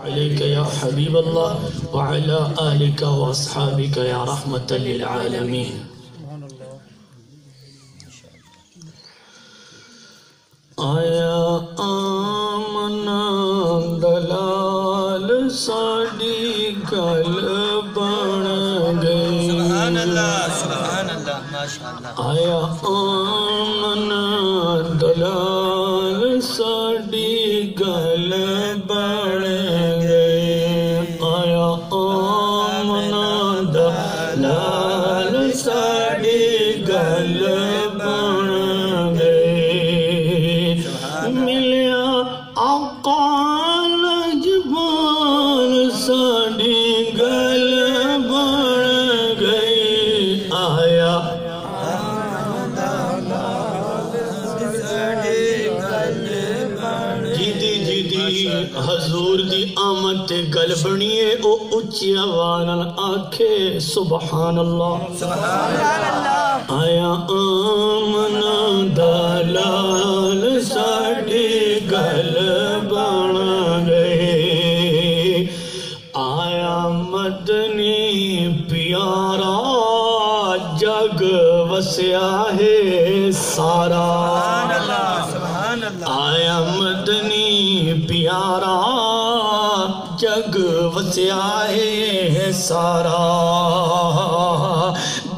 عليك يا حبيب الله وعلى آلك وأصحابك يا رحمة للعالمين. آیا آمنا دلال ساڑی گل بن گئی. سبحان اللہ ماشاءاللہ. آیا آمنا دلال ساڑی گل بن گئی. آیا آمنا دلال ساڑی گل بن گئی. ملیا آقا لجبال ساڑی گل بن گئی. آیا حضور دی آمد تے گل بنیے او اچھی آوازاں آکھے سبحان اللہ سبحان اللہ. آیا آمنا دلال ساڑی گل بن گئی. آیا مدنی پیارا جگ وسیا ہے سارا. سبحان اللہ. آیا مدنی پیارا جگ وسیا ہے سارا.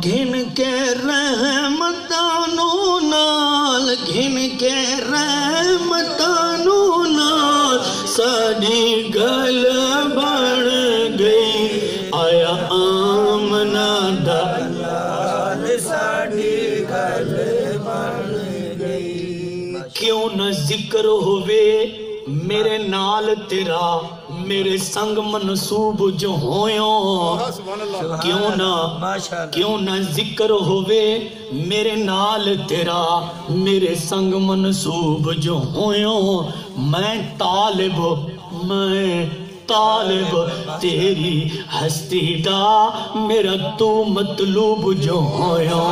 گھن کے رحمتانوں نال گھن کے رحمتانوں نال ساڑی گل بن گئی. آیا آمنا دلال ساڑی گل بن گئی. کیوں نہ ذکر ہوئے میرے نال تیرا میرے سنگ منصوب جو ہویوں. کیوں نہ ذکر ہوئے میرے نال تیرا میرے سنگ منصوب جو ہویوں. میں طالب تیری ہستی دا میرا تو مطلوب جو ہویوں.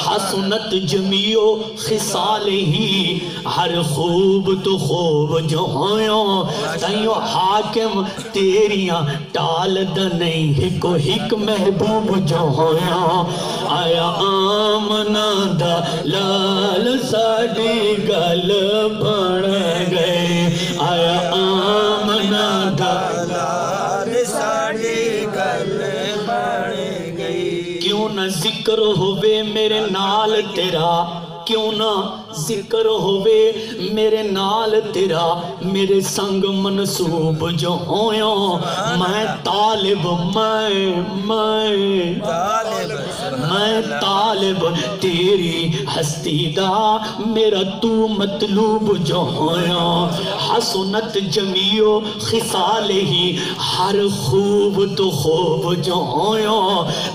حسنت جمیع خصال ہی ہر خوب تو خوب جو ہویوں. تائیوں حاکم تیریاں ٹال دا نہیں کو ہک محبوب جو ہویوں. آیا آمنا دلال ساڑی گل بن گئے. آیا آمنا دلال ساڑی گل بن گئی. کیوں نہ ذکر ہوئے میرے نال تیرا کیوں نہ ذکر ہوئے میرے نال تیرا میرے سنگ منصوب جو ہویوں. میں طالب تیری ہستی دا میرا تو مطلوب جو ہویوں. حسنت جمیع خصال ہی ہر خوب تو خوب جو ہویوں.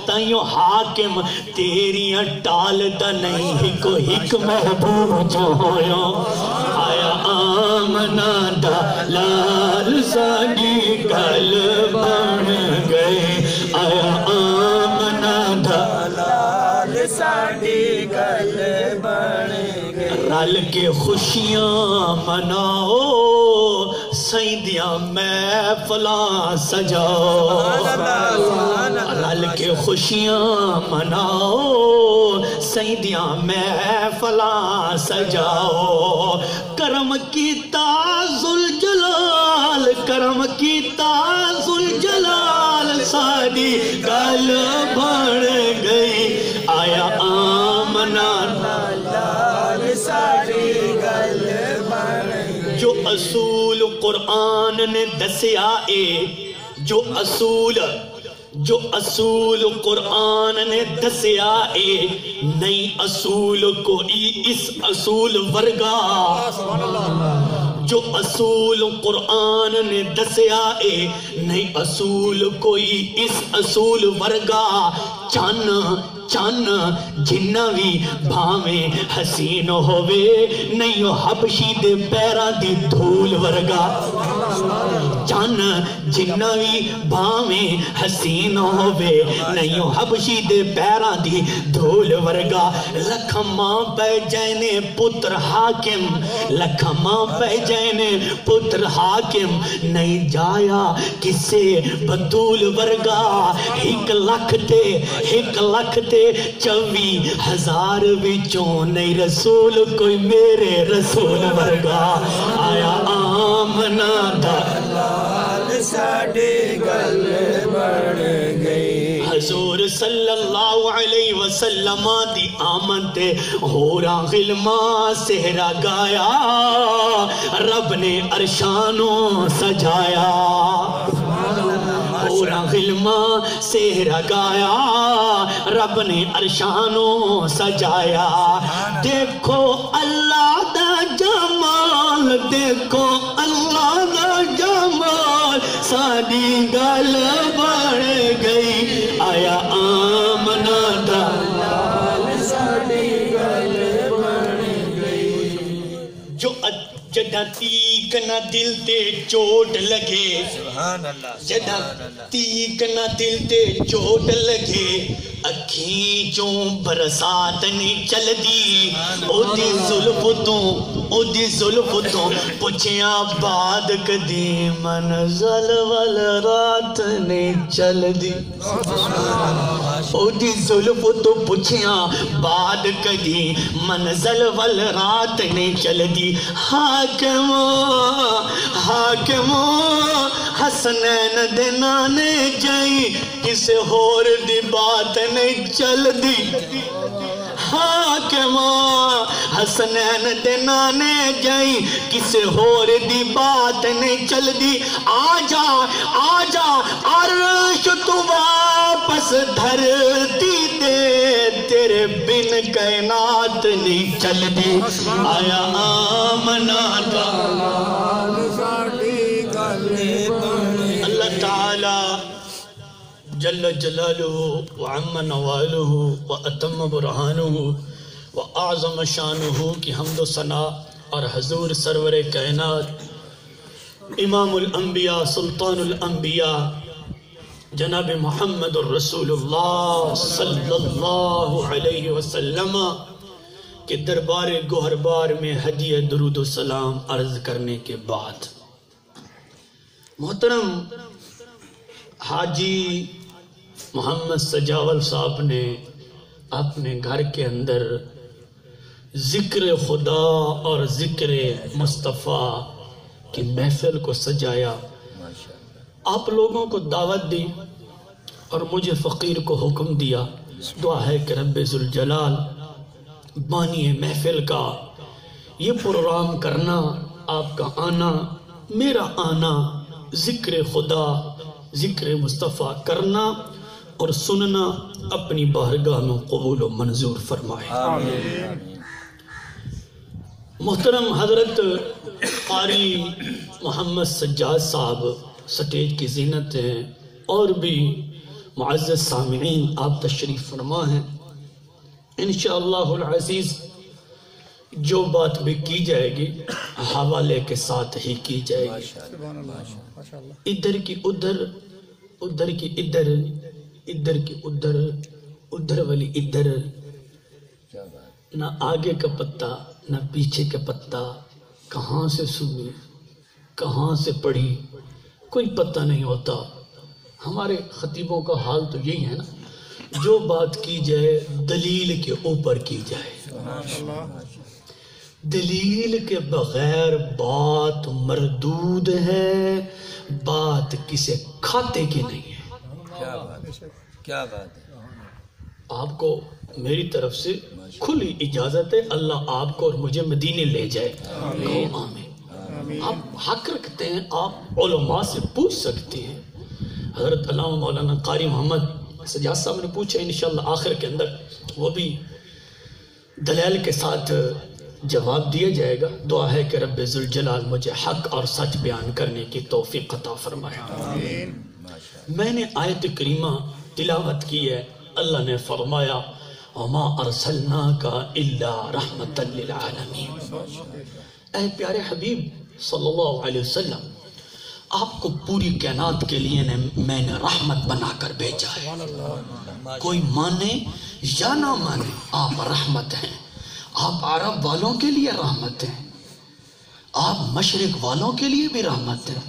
تائیوں حاکم تیریاں ٹال دا نہیں کو ہک محبوب جو ہویوں. آیا آمنا دلال ساڑی گل بن گئے. آیا آمنا دلال ساڑی گل بن گئے. رل کے خوشیاں مناؤ سیدیاں محفلاں سجاؤ. رل کے خوشیاں مناؤ سیدیاں محفلاں سجاؤ. کرم کیتا ذوالجلال کرم کیتا ذوالجلال ساڑی گل بن گئی. آیا آمنا دلال ساڑی گل بن گئی. جو اصول قرآن نے دسیا اے جو اصول قرآن نے دسیا اے نئی اصول کوئی اس اصول ورگا. جو اصول قرآن نے دسیا اے نئی اصول کوئی اس اصول ورگا. چن جنہ بھی بھاویں حسین ہوئے نہیں حبشی دے پیرا دی دھول ورگا. تن جنہ بھی بھاویں حسین ہووے نہیں حبشی دے پیراں دی دھول ورگا لکھماں پہ جینے پتر حاکم لکھماں پہ جینے پتر حاکم نہیں جایا کسے بطول ورگا 1,24,000 وچوں نہیں رسول کوئی میرے رسول ورگا آیا آمنہ دا ساڑے گل بڑھ گئی حضور صلی اللہ علیہ وسلم دی آمد تے ہوراں غلماں سہرا گایا رب نے عرشانوں سجایا ہوراں غلماں سہرا گایا رب نے عرشانوں سجایا دیکھو اللہ دا جمال دیکھو اللہ دا جمال ساڑی گل بڑھ گئی آیا آمنہ دا ساڑی گل بڑھ گئی جو جدہ تیک نہ دل تے چوٹ لگے سبحان اللہ جدہ تیک نہ دل تے چوٹ لگے اکھیں چوں برسات نہیں چل دی او دی ظلف تو پچھیاں بعد کدی منزل وال رات نہیں چل دی او دی ظلف تو پچھیاں بعد کدی منزل وال رات نہیں چل دی حاکمو حسنین دے نانے جائی کسے ہور دی بات نہیں چل دی حاکمو حسنین دے نانے جائی کسے ہور دی بات نہیں چل دی آجا عرش تو واپس دھرتی دے تیرے بن کائنات نہیں چل دی آیا آمنہ دا اللہ تعالی جل جلالہ وعم نوالہ واتم برہانہ واعظم شانہ کی حمد و ثنا اور حضور سرور کائنات امام الانبیاء سلطان الانبیاء جناب محمد الرسول اللہ صلی اللہ علیہ وسلم کے دربار گوہربار میں ہدیہ درود و سلام عرض کرنے کے بعد محترم حاجی محمد سجاول صاحب نے اپنے گھر کے اندر ذکر خدا اور ذکر مصطفیٰ کی محفل کو سجایا آپ لوگوں کو دعوت دی اور مجھے فقیر کو حکم دیا دعا ہے کہ رب ذوالجلال بانی محفل کا یہ پروگرام کرنا آپ کا آنا میرا آنا ذکر خدا ذکر مصطفیٰ کرنا اور سننا اپنی بارگاہ میں قبول و منظور فرمائے محترم حضرت قاری محمد سجاد صاحب سٹیج کی زینت ہیں اور بھی معزز سامعین آپ تشریف فرما ہیں انشاءاللہ العزیز جو بات بھی کی جائے گی حوالے کے ساتھ ہی کی جائے گی ادھر کی ادھر ادھر کی ادھر ادھر کی ادھر ادھر والی ادھر نہ آگے کا پتہ نہ پیچھے کا پتہ کہاں سے سنی کہاں سے پڑھی کوئی پتہ نہیں ہوتا ہمارے خطیبوں کا حال تو یہی ہے نا جو بات کی جائے دلیل کے اوپر کی جائے دلیل کے بغیر بات مردود ہے بات کسے کھاتے کی نہیں ہے کیا بات ہے آپ کو میری طرف سے کھلی اجازت ہے اللہ آپ کو اور مجھے مدینے لے جائے آمین آپ حق رکھتے ہیں آپ علماء سے پوچھ سکتے ہیں حضرت علامہ مولانا قاری محمد سجاد صاحب نے پوچھا انشاءاللہ آخر کے اندر وہ بھی دلائل کے ساتھ جواب دیا جائے گا دعا ہے کہ رب ذوالجلال مجھے حق اور سچ بیان کرنے کی توفیق عطا فرمائے میں نے آیت کریمہ تلاوت کی ہے اللہ نے فرمایا وما ارسلناک الا رحمتا للعالمین اے پیارے حبیب صلی اللہ علیہ وسلم آپ کو پوری کائنات کے لیے میں نے رحمت بنا کر بھیجا ہے. کوئی مانے یا نہ مانے آپ رحمت ہیں. آپ عرب والوں کے لیے رحمت ہیں, آپ مشرق والوں کے لیے بھی رحمت ہیں,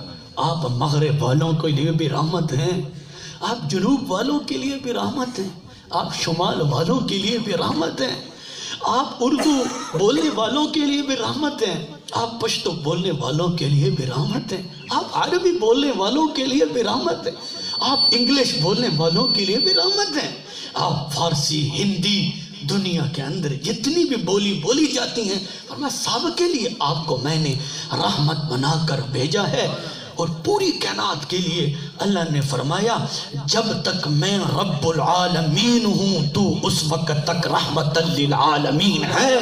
آپ مغرب والوں کے لیے بھی رحمت ہیں, آپ جنوب والوں کے لیے بھی رحمت ہیں, آپ شمال والوں کے لیے بھی رحمت ہیں, آپ اردو بولنے والوں کے لیے بھی رحمت ہیں, آپ پشتو بولنے والوں کے لیے بھی رحمت ہیں, آپ عربی بولنے والوں کے لیے بھی رحمت ہیں, آپ انگلش بولنے والوں کے لیے بھی رحمت ہیں, آپ فارسی ہندی دنیا کے اندر جتنی بھی بولی جاتی ہیں فرمایا سب کے لیے آپ کو میں نے رحمت بنا کر بھیجا ہے. اور پوری کائنات کے لیے اللہ نے فرمایا جب تک میں رب العالمین ہوں تو اس وقت تک رحمت للعالمین ہے.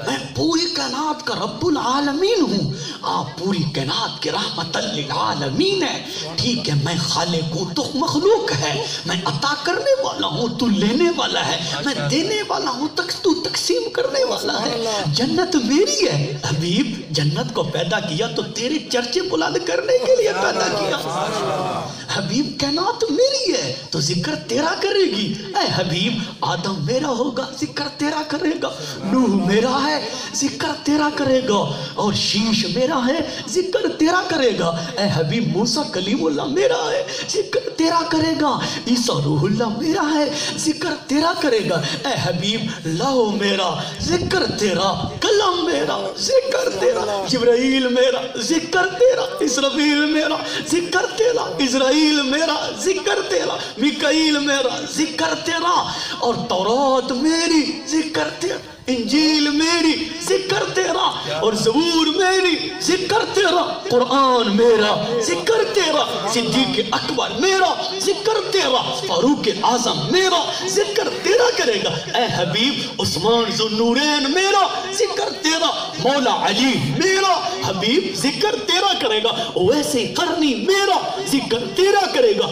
میں پوری کائنات کا رب العالمین ہوں, آپ پوری کائنات کے رحمت للعالمین ہے. ٹھیک ہے میں خالق ہوں تو مخلوق ہے, میں عطا کرنے والا ہوں تو لینے والا ہے, میں دینے والا ہوں تو تقسیم کرنے والا ہے. جنت میری ہے حبیب, جنت کو پیدا کیا تو تیرے چرچے بلند کرنے کے لیے پیدا کیا. حبیب کائنات میری ہے تو ذکر تیرا کرے گی. اے حبیب آدم میرا ہوگا ذکر تیرا کرے گا, نوح میرا ہے ذکر تیرا کرے گا, اور شیش میرا ہے ذکر تیرا کرے گا. اے حبیب موسیٰ کلیم اللہ میرا ہے ذکر تیرا کرے گا, عیسیٰ روح اللہ میرا ہے ذکر تیرا کرے گا. اے حبیب لو میرا ذکر تیرا, کلم میرا ذکر تیرا, جبرائیل میرا ذکر تیرا, اسرافیل میرا ذکر تیرا, اسرائیل میرا ذکر تیرا, میکائیل میرا ذکر تیرا, اور تورات میری ذکر تیرا, انجیل میری ذکر تیرا, اور زبور میری ذکر تیرا, قرآن میرا ذکر تیرا, صدیق اکبر میرا ذکر تیرا, فاروق اعظم میرا ذکر تیرا کرے گا. اے حبیب عثمان ذو النورین میرا ذکر تیرا, مولا علی میرا حبیب ذکر تیرا کرے گا, ویسے قرنی میرا ذکر تیرا کرے گا,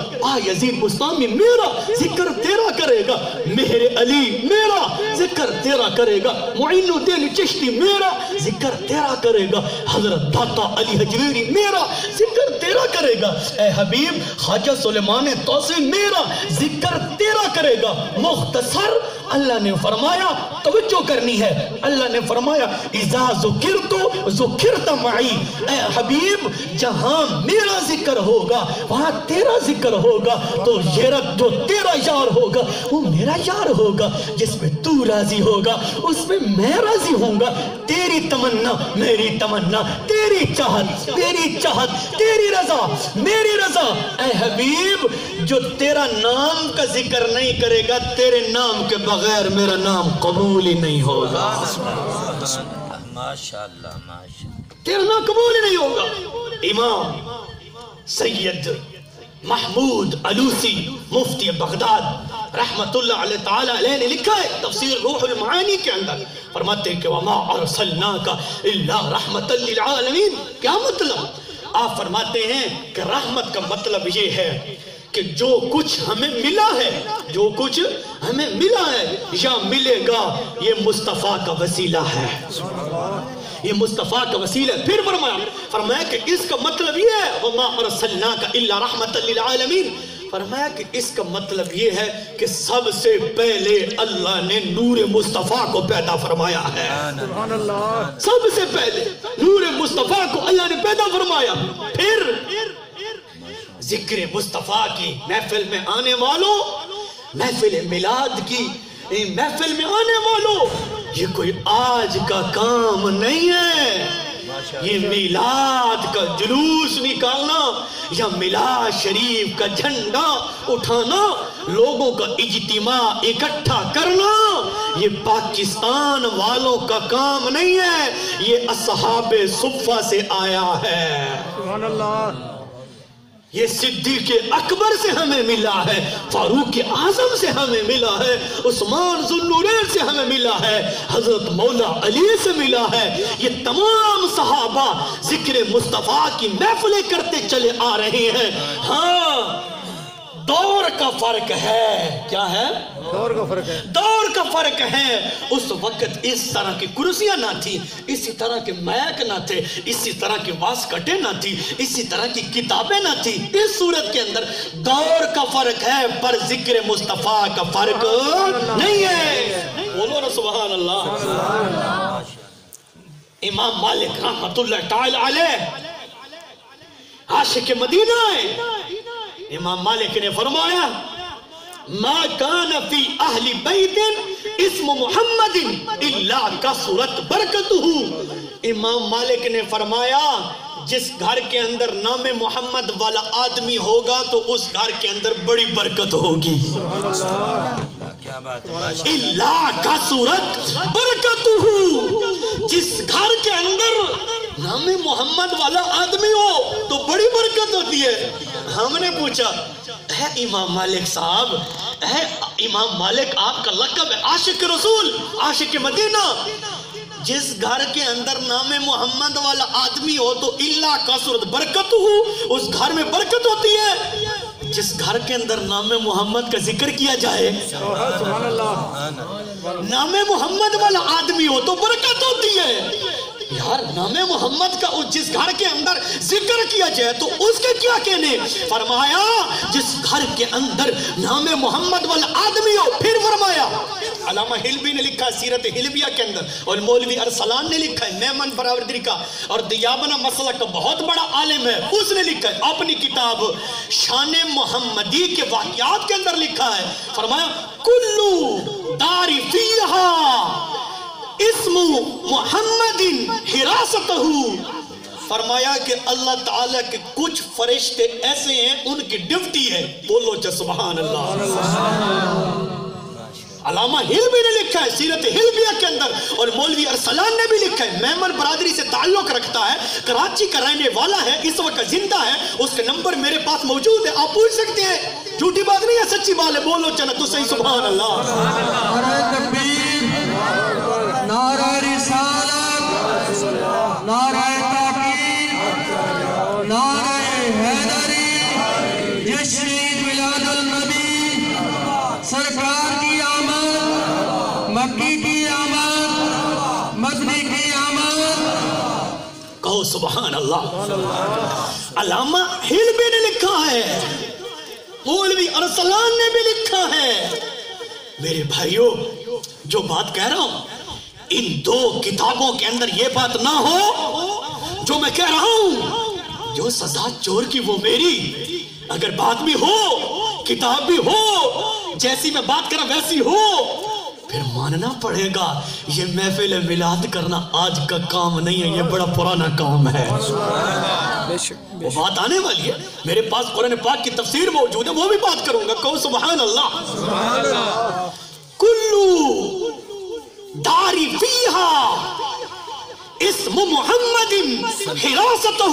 یزید بستامی میرا ذکر تیرا کرے گا, مہر علی میرا ذکر تیرا کرے گا, معین الدین چشتی میرا ذکر تیرا کرے گا, حضرت داتا علی حجویری میرا ذکر تیرا کرے گا. اے حبیب خواجہ سلیمان توسی میرا ذکر تیرا کرے گا. مختصر اللہ نے فرمایا توجہ کرنی ہے, اللہ نے فرمایا اذا ذکرت ذکرت معی. اے حبیب جہاں میرا ذکر ہوگا وہاں تیرا ذکر ہوگا, تو یہ رب جو تیرا یار ہوگا وہ میرا یار ہوگا, جس میں تو راضی ہوگا اس میں میں راضی ہوں گا. تیری تمنا میری تمنا, تیری چاہت میری چاہت, تیری رضا میری رضا. اے حبیب جو تیرا نام کا ذکر نہیں کرے گا تیرے نام کے بغیر میرا نام قبول ہی نہیں ہوگا. ماشاءاللہ ماشاءاللہ, تیرا نام قبول ہی نہیں ہوگا. امام سید محمود علوسی مفتی بغداد رحمت اللہ علیہ تعالیٰ علیہ نے لکھا ہے تفسیر روح المعانی کے اندر, فرماتے ہیں کہ وَمَا أَرْسَلْنَاكَ إِلَّا رَحْمَةً لِلْعَالَمِينَ. کیا مطلب؟ آپ فرماتے ہیں کہ رحمت کا مطلب یہ ہے کہ جو کچھ ہمیں ملا ہے, جو کچھ ہمیں ملا ہے یا ملے گا یہ مصطفیٰ کا وسیلہ ہے, یہ مصطفیٰ کا وسیلہ ہے. پھر فرمایا کہ اس کا مطلب یہ ہے وَمَا أَرْسَلْنَاكَ إِلَّا رَحْمَةً لِلْعَالَمِينَ. فرمایا کہ اس کا مطلب یہ ہے کہ سب سے پہلے اللہ نے نور مصطفیٰ کو پیدا فرمایا ہے. سب سے پہلے نور مصطفیٰ کو اللہ نے پیدا فرمایا. پھر ذکر مصطفیٰ کی محفل میں آنے والوں, محفل میلاد کی محفل میں آنے والوں, یہ کوئی آج کا کام نہیں ہے. یہ میلاد کا جلوس نکالنا یا میلاد شریف کا جھنڈا اٹھانا, لوگوں کا اجتماع اکٹھا کرنا, یہ پاکستان والوں کا کام نہیں ہے, یہ اصحاب صفہ سے آیا ہے. سبحان اللہ. یہ صدیق اکبر سے ہمیں ملا ہے, فاروق اعظم سے ہمیں ملا ہے, عثمان ذو النورین سے ہمیں ملا ہے, حضرت مولا علی سے ملا ہے. یہ تمام صحابہ ذکر مصطفیٰ کی محفلیں کرتے چلے آ رہے ہیں. ہاں دور کا فرق ہے. کیا ہے؟ دور کا فرق ہے. دور کا فرق ہے. اس وقت اس طرح کی کرسیاں نہ تھی, اسی طرح کے میک نہ تھے, اسی طرح کی واسکٹیں نہ تھی, اسی طرح کی کتابیں نہ تھی. اس صورت کے اندر دور کا فرق ہے پر ذکر مصطفیٰ کا فرق نہیں ہے. بولو نا سبحان اللہ. امام مالک رحمت اللہ تعالی علیہ عاشق مدینہ ہے. امام مالک نے فرمایا ما کان فی اہل بیت اسم محمد الا کثرت برکتہ. امام مالک نے فرمایا جس گھر کے اندر نام محمد والا آدمی ہوگا تو اس گھر کے اندر بڑی برکت ہوگی. الا کثرت برکتہ. جس گھر کے اندر نام محمد والا آدمی ہو تو بڑی برکت ہوتی ہے. ہم نے پوچھا اے امام مالک صاحب, اے امام مالک آپ کا لقب ہے عاشق رسول, عاشق مدینہ. جس گھر کے اندر نام محمد والا آدمی ہو تو اللہ کثرت برکت ہو, اس گھر میں برکت ہوتی ہے. جس گھر کے اندر نام محمد کا ذکر کیا جائے, سبحان اللہ, نام محمد والا آدمی ہو تو برکت ہوتی ہے. یار نام محمد کا جس گھر کے اندر ذکر کیا جائے تو اس کے کیا کہنے. فرمایا جس گھر کے اندر نام محمد والا آدمی ہو. پھر فرمایا علامہ حلبی نے لکھا سیرت حلبیہ کے اندر, اور مولوی ارسلان نے لکھا ہے میمن براوردری کا, اور دیابنہ مسلک کا بہت بڑا عالم ہے, اس نے لکھا ہے اپنی کتاب شان محمدی کے واقعات کے اندر لکھا ہے. فرمایا کلو داری فیہا اسم محمد حراستہ. فرمایا کہ اللہ تعالیٰ کے کچھ فرشتے ایسے ہیں ان کی ڈیوٹی ہے. بولو چا سبحان اللہ. علامہ حلبی نے لکھا ہے سیرت حلبیہ کے اندر, اور مولوی ارسلان نے بھی لکھا ہے. میمن برادری سے تعلق رکھتا ہے, کراچی کا رہنے والا ہے, اس وقت زندہ ہے, اس کے نمبر میرے پاس موجود ہے, آپ پوچھ سکتے ہیں. جھوٹی بات نہیں ہے, سچی بات ہے. بولو چنا تو صحیح سبحان اللہ. نعرہ تکبیر, نعرہ رسالت, نعرہ تحقیق, نعرہ حیدری. جس شہید میلاد النبی سرکار کی آمد, مکی کی آمد, مدنی کی آمد. کہو سبحان اللہ. علامہ حلبی نے لکھا ہے, مولوی ارسلان نے بھی لکھا ہے. میرے بھائیوں جو بات کہہ رہا ہوں, ان دو کتابوں کے اندر یہ بات نہ ہو جو میں کہہ رہا ہوں. جو سزا چور کی وہ میری. اگر بات بھی ہو, کتاب بھی ہو, جیسی میں بات کر رہا ویسی ہو, پھر ماننا پڑے گا یہ محفل میلاد کرنا آج کا کام نہیں ہے, یہ بڑا پرانا کام ہے. وہ بات آنے والی ہے. میرے پاس قرآن پاک کی تفسیر موجود ہے, وہ بھی بات کروں گا. کہو سبحان اللہ. کلو داری فیہا اسم محمد حراستہ.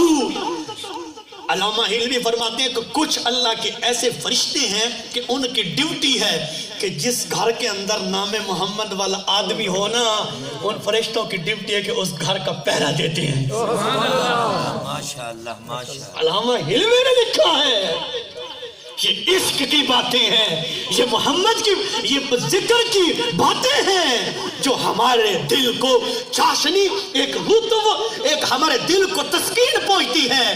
علامہ حلبی فرماتے ہیں کہ کچھ اللہ کے ایسے فرشتے ہیں کہ ان کی ڈیوٹی ہے کہ جس گھر کے اندر نام محمد والا آدمی ہونا, ان فرشتوں کی ڈیوٹی ہے کہ اس گھر کا پہرا دیتے ہیں. ماشاءاللہ ماشاءاللہ. علامہ حلبی نے لکھا ہے یہ عشق کی باتیں ہیں, یہ محمد کی, یہ ذکر کی باتیں ہیں جو ہمارے دل کو چاشنی, ایک لطف, ایک ہمارے دل کو تسکین پہنچتی ہے.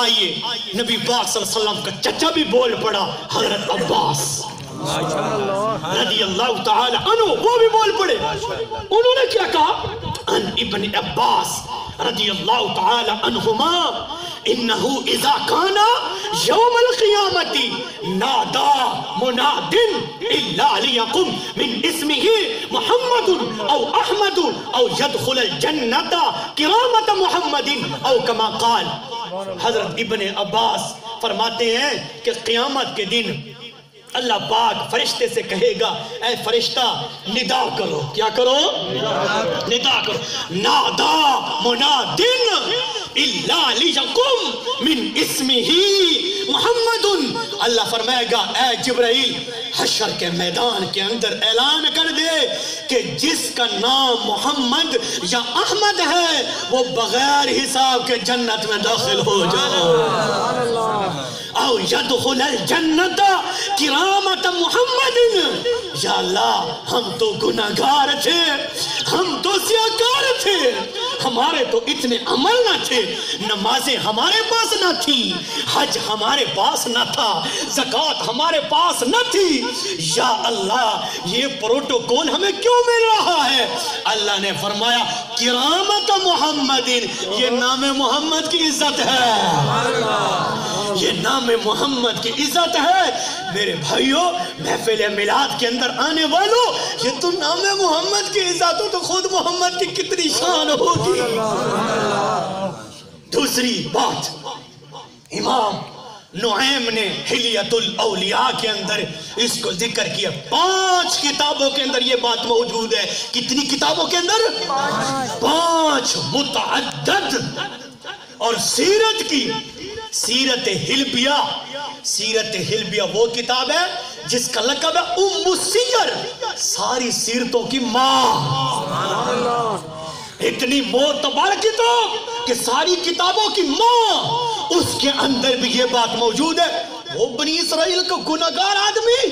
آئیے نبی پاک صلی اللہ علیہ وسلم کا چچا بھی بول پڑا, حضرت عباس رضی اللہ تعالی عنہ, وہ بھی بول پڑے. انہوں نے کیا کہا؟ ان ابن عباس رضی اللہ تعالی عنہما انہو اذا کانا یوم القیامت نادا مناد الا لیقم من اسمہ محمد او احمد او يدخل الجنت کرامت محمد او کما قال. حضرت ابن عباس فرماتے ہیں کہ قیامت کے دن اللہ پاک فرشتے سے کہے گا اے فرشتہ ندا کرو. کیا کرو؟ ندا کرو. نادا منادن الا لیقم من اسمہ محمد. اللہ فرمائے گا اے جبرائیل حشر کے میدان کے اندر اعلان کر دے کہ جس کا نام محمد یا احمد ہے وہ بغیر حساب کے جنت میں داخل ہو جائے. او یدخل الجنت کرامت محمد، یا اللہ ہم تو گناہگار تھے، ہم تو سیاکار تھے، ہمارے تو اتنے عمل نہ تھے، نمازیں ہمارے پاس نہ تھی، حج ہمارے پاس نہ تھا، زکوٰۃ ہمارے پاس نہ تھی، یا اللہ یہ پروٹوکول ہمیں کیوں مل رہا ہے؟ اللہ نے فرمایا کرامت محمد، یہ نام محمد کی عزت ہے، یہ نام محمد کی عزت ہے۔ میرے بھائیوں، محفل میلاد کے اندر آنے والوں، یہ تو نام محمد کی عزت ہو تو خود محمد کی کتنی شان ہوگی۔ دوسری بات، امام نعیم نے حلیت الاولیاء کے اندر اس کو ذکر کیا، 5 کتابوں کے اندر یہ بات موجود ہے۔ کتنی کتابوں کے اندر؟ 5 متعدد۔ اور سیرت کی، سیرت حلبیہ، سیرت حلبیہ وہ کتاب ہے جس کا لقب ہے ام السیر، ساری سیرتوں کی ماں۔ اتنی معتبر کتاب کہ ساری کتابوں کی ماں، اس کے اندر بھی یہ بات موجود ہے۔ وہ بنی اسرائیل کا گناہگار آدمی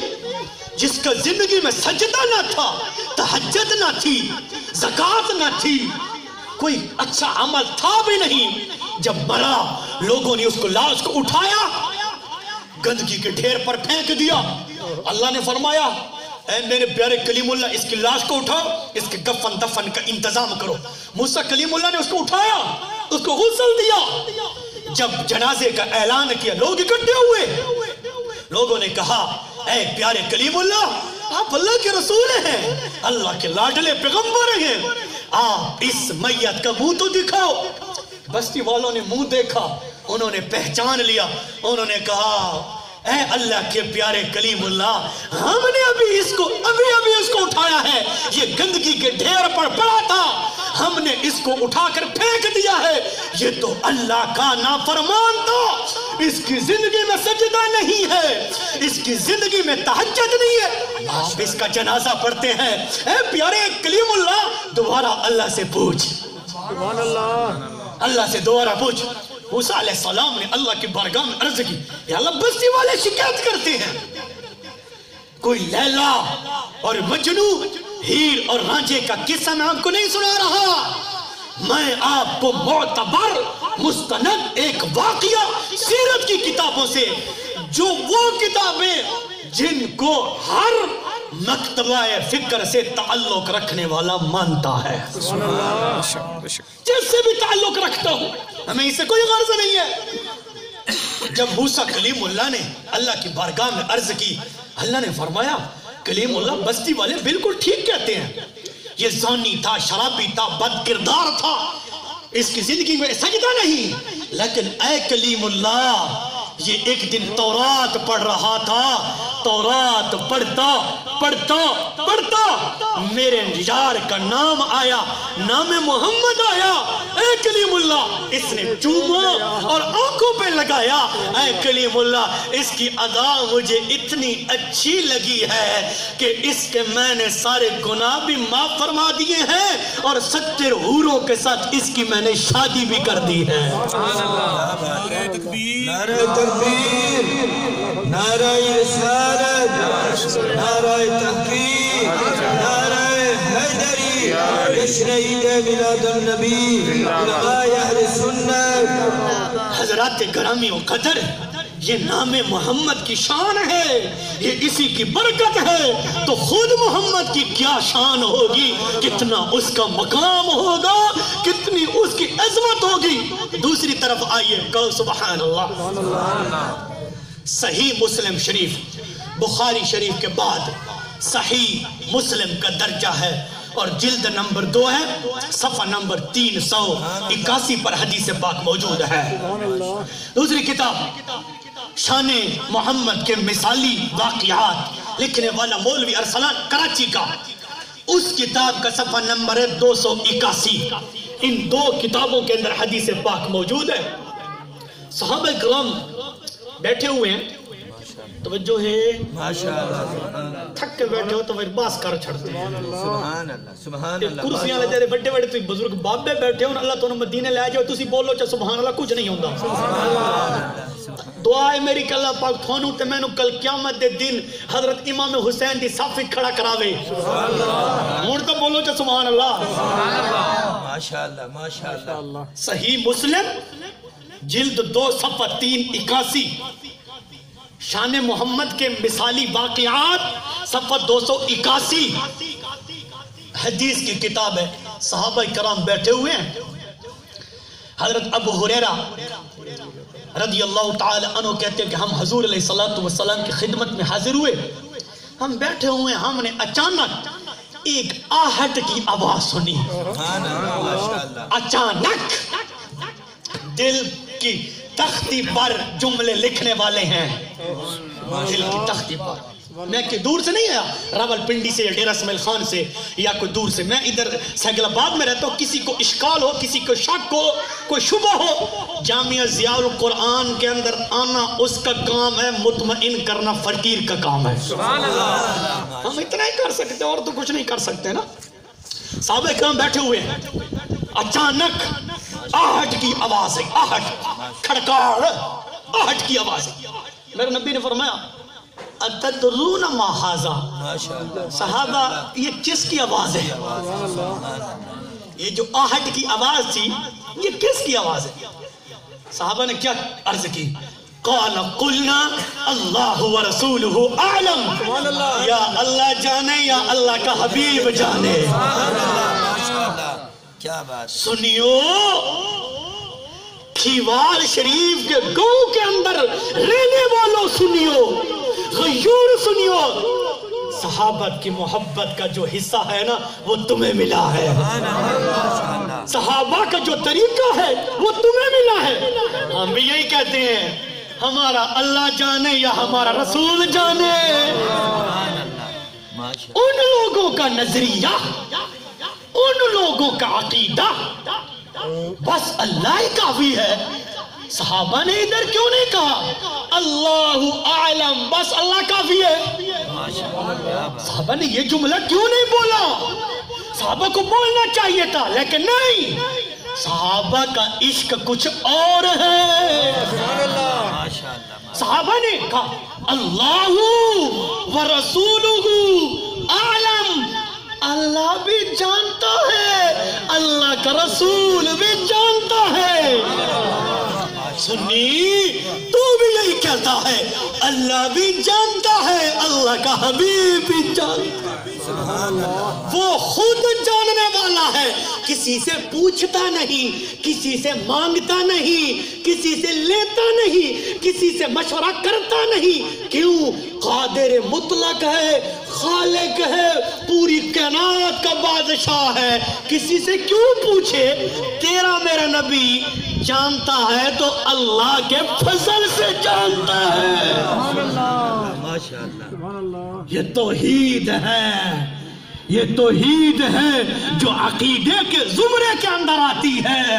جس کا زندگی میں سجدہ نہ تھا، تہجد نہ تھی، زکوٰۃ نہ تھی، کوئی اچھا عمل تھا بھی نہیں، جب مرا لوگوں نے اس کو لاش کو اٹھایا، گندگی کے ڈھیر پر پھینک دیا۔ اللہ نے فرمایا اے میرے پیارے کلیم اللہ، اس کی لاش کو اٹھاؤ، اس کے کفن دفن کا انتظام کرو۔ موسیٰ کلیم اللہ نے اس کو اٹھایا، اس کو غسل دیا۔ جب جنازے کا اعلان کیا، لوگ اکٹھے ہوئے، لوگوں نے کہا اے پیارے کلیم اللہ، آپ اللہ کے رسول ہیں، اللہ کے لاڈلے پیغمبر ہیں، آپ اس میت کا منہ تو دکھاؤ۔ بستی والوں نے منہ دیکھا، انہوں نے پہچان لیا، انہوں نے کہا اے اللہ کے پیارے کلیم اللہ، ہم نے ابھی اس کو اٹھایا ہے، یہ گندگی کے ڈھیر پر پڑا تھا، ہم نے اس کو اٹھا کر پھینک دیا ہے، یہ تو اللہ کا نافرمان تھا، اس کی زندگی میں سجدہ نہیں ہے، اس کی زندگی میں تہجد نہیں ہے، آپ اس کا جنازہ پڑھتے ہیں۔ اے پیارے کلیم اللہ، دوبارہ اللہ سے پوچھ، سبحان اللہ، اللہ سے دوبارہ پوچھ۔ موسیٰ علیہ السلام نے اللہ کی بارگاہ میں عرض کی، یا اللہ بستی والے شکایت کرتے ہیں، کوئی لیلا اور مجنو، ہیر اور رانجھے کا قصہ میں آپ کو نہیں سنا رہا، میں آپ کو معتبر مستند ایک واقعہ سیرت کی کتابوں سے، جو وہ کتابیں جن کو ہر مکتبہ فکر سے تعلق رکھنے والا مانتا ہے، جس سے بھی تعلق رکھتا ہوں، ہمیں اسے کوئی غرض نہیں ہے۔ جب موسیٰ کلیم اللہ نے اللہ کی بارگاہ میں عرض کی، اللہ نے فرمایا کلیم اللہ بستی والے بالکل ٹھیک کہتے ہیں، یہ زانی تھا، شرابی تھا، بد کردار تھا، اس کی زندگی میں سجدہ نہیں، لیکن اے کلیم اللہ یہ ایک دن تورات پڑھ رہا تھا، تورات پڑھتا میرے یار کا نام آیا، نام محمد آیا، اے کلیم اللہ اس نے چوما اور آنکھوں پہ لگایا، اے کلیم اللہ اس کی ادا مجھے اتنی اچھی لگی ہے کہ اس کے میں نے سارے گناہ بھی معاف فرما دیے ہیں، اور 70 حوروں کے ساتھ اس کی میں نے شادی بھی کر دی ہے۔ نعرہ تکبیر، نعرہ رسالت، نعرہ تحقیق، نعرہ حیدری، جشن عید میلاد النبی، علماء اہل سنت۔ حضرات گرامی و قدر، یہ نام محمد کی شان ہے، یہ اسی کی برکت ہے، تو خود محمد کی کیا شان ہوگی، کتنا اس کا مقام ہوگا، کتنی اس کی عظمت ہوگی۔ دوسری طرف آئیے، کہو سبحان اللہ۔ صحیح مسلم شریف، بخاری شریف کے بعد صحیح مسلم کا درجہ ہے، اور جلد نمبر 2 ہے، صفحہ نمبر 381 پر حدیث پاک موجود ہے۔ دوسری کتاب شان محمد کے مثالی واقعات، لکھنے والا مولوی ارسلان کراچی کا، اس کتاب کا صفحہ نمبر ہے 281۔ ان 2 کتابوں کے اندر حدیث پاک موجود ہے۔ صحابہ کرام بیٹھے ہوئے ہیں، توجہ ہے، تھک کے بیٹھے ہو تو پھر باس کر چھڑتے ہیں، سبحان اللہ، سبحان اللہ، کرسیاں لے جائے بڑے بڑے تو بزرگ بابے بیٹھے ہو، اللہ تو مدینے لے جاؤ، تسی بولو چاہے سبحان اللہ، کچھ نہیں ہوندہ۔ دعا ہے میری کہ اللہ پاک تھانوں تے میں نو کل قیامت دے دن حضرت امام حسین دی صف کھڑا کراوے ہن تو بولو چا سبحان اللہ ماشاءاللہ ماشاءاللہ صحیح مسلم جلد 2 صفحہ 381 شان محمد کے مثالی واقعات صفحہ 281 حدیث کی کتاب ہے صحابہ کرام بیٹھے ہوئے ہیں حضرت ابو ہریرہ رضی اللہ تعالی عنہ کہتے ہیں کہ ہم حضور علیہ السلام کی خدمت میں حاضر ہوئے ہم بیٹھے ہوئے ہم نے اچانک ایک آہٹ کی آواز سنی اچانک دل کی تختی پر جملے لکھنے والے ہیں دل کی تختی پر میں کہ دور سے نہیں آیا راول پنڈی سے یا ڈیرہ اسماعیل خان سے یا کوئی دور سے میں ادھر سیگل آباد میں رہتا ہوں کسی کو اشکال ہو کسی کو شک ہو کوئی شبہ ہو جامعہ ضیاء القرآن کے اندر آنا اس کا کام ہے مطمئن کرنا فقیر کا کام ہے سبحان اللہ ہم اتنا ہی کر سکتے اور تو کچھ نہیں کر سکتے نا صحابہ کرام بیٹھے ہوئے ہیں اچانک آہٹ کی آواز ہے آہٹ کھڑکاڑ آہٹ کی آواز ہے میرے نبی نے فرمایا اتدرون ما ھذا صحابہ یہ کس کی آواز ہے یہ جو آہٹ کی آواز تھی یہ کس کی آواز ہے صحابہ نے کیا عرض کی قال قلنا اللہ ورسولہ اعلم یا اللہ جانے یا اللہ کا حبیب جانے کیا بات سنیو کھیوال شریف کے گاؤں کے اندر رہنے والوں سنیو غیور سنیو صحابت کی محبت کا جو حصہ ہے نا وہ تمہیں ملا ہے صحابہ کا جو طریقہ ہے وہ تمہیں ملا ہے ہم بھی یہی کہتے ہیں ہمارا اللہ جانے یا ہمارا رسول جانے ان لوگوں کا نظریہ ان لوگوں کا عقیدہ بس اللہ ہی کافی ہے صحابہ نے ادھر کیوں نہیں کہا اللہ اعلم بس اللہ کافی ہے صحابہ نے یہ جملہ کیوں نہیں بولا صحابہ کو بولنا چاہیے تھا لیکن نہیں صحابہ کا عشق کچھ اور ہے صحابہ نے کہا اللہ ورسولہ اعلم اللہ بھی جانتا ہے اللہ کا رسول بھی جانتا ہے سنی تو بھی یہی کہتا ہے اللہ بھی جانتا ہے اللہ کا حبیب بھی جانتا ہے وہ خود جاننے والا ہے کسی سے پوچھتا نہیں کسی سے مانگتا نہیں کسی سے لیتا نہیں کسی سے مشورہ کرتا نہیں کیوں قادر مطلق ہے خالق ہے پوری کائنات کا بادشاہ ہے کسی سے کیوں پوچھے تیرا میرا نبی جانتا ہے تو اللہ کے فضل سے جانتا ہے یہ توحید ہے یہ توحید ہے جو عقیدے کے زمرے کے اندر آتی ہے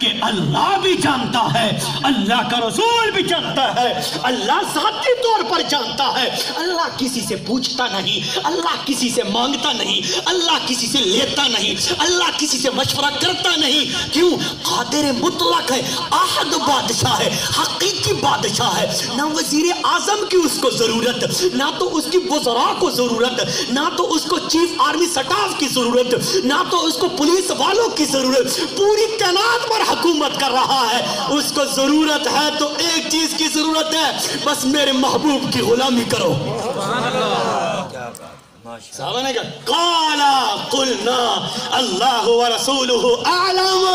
کہ اللہ بھی جانتا ہے اللہ کا رسول بھی جانتا ہے اللہ ذاتی طور پر جانتا ہے اللہ کسی سے پوچھتا نہیں اللہ کسی سے مانگتا نہیں اللہ کسی سے لیتا نہیں اللہ کسی سے مشورہ کرتا نہیں کیوں قادر مطلق ہے احد بادشاہ ہے حقیقی بادشاہ ہے نہ وزیر اعظم کی اس کو ضرورت نہ تو اس کی وزراء کو ضرورت نہ تو اس کو چیف آرمی سٹاف کی ضرورت نہ تو اس کو پولیس والوں کی ضرورت پوری کائنات پر حکومت کر رہا ہے اس کو ضرورت ہے تو ایک چیز کی ضرورت ہے بس میرے محبوب کی غلامی کرو صحابہ نے کہا قالا قلنا اللہ ورسولہ اعلم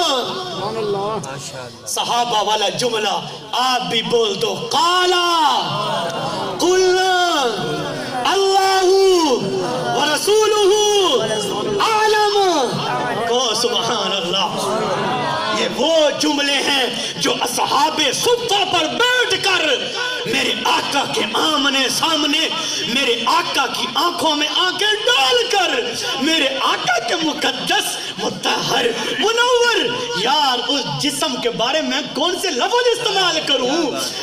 صحابہ والا جملہ آپ بھی بول دو قالا قلنا اللہ ورسولہ اعلم کو سبحان اللہ یہ وہ جملے ہیں جو اصحاب صفہ پر بیٹھ کر میرے آقا کے آمنے سامنے میرے آقا کی آنکھوں میں آنکھیں ڈال کر میرے آقا کے مقدس مطہر منور یار اس جسم کے بارے میں کون سے لفظ استعمال کروں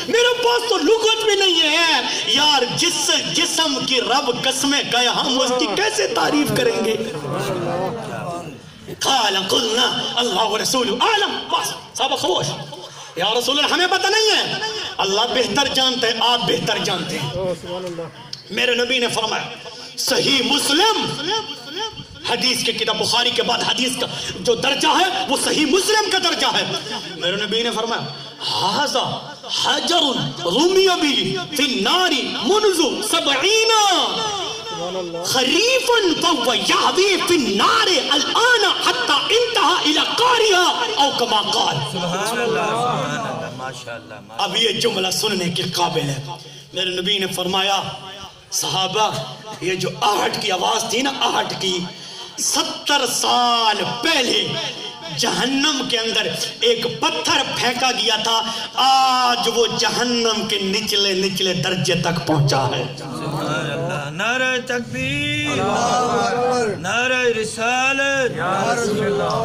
میرے پاس تو لغت بھی نہیں ہے یار جس جسم کی رب قسمیں گئے ہم اس کی کیسے تعریف کریں گے قال قلنا اللہ ورسولہ اعلم بس صحابہ خاموش یا رسول اللہ ہمیں پتہ نہیں ہے اللہ بہتر جانتا ہے، آپ بہتر جانتے ہیں۔ سبحان اللہ۔ میرے نبی نے فرمایا صحیح مسلم، حدیث کی کتاب بخاری کے بعد حدیث کا جو درجہ ہے وہ صحیح مسلم کا درجہ ہے۔ میرے نبی نے فرمایا ھذا حجر رمی بہ فی النار منذ 70 خریفا فهو یہوی فی النار الآن حتی انتہا الی قارها او کما قال۔ سبحان اللہ سبحان اللہ ماشاءاللہ۔ اب یہ جملہ سننے کے قابل ہے۔ میرے نبی نے فرمایا صحابہ یہ جو آہٹ کی آواز تھی نا، آہٹ کی، 70 سال پہلے جہنم کے اندر ایک پتھر پھینکا گیا تھا، آج وہ جہنم کے نچلے نچلے درجے تک پہنچا ہے۔ سبحان اللہ۔ نعرہ تکبیر، نعرہ رسالت،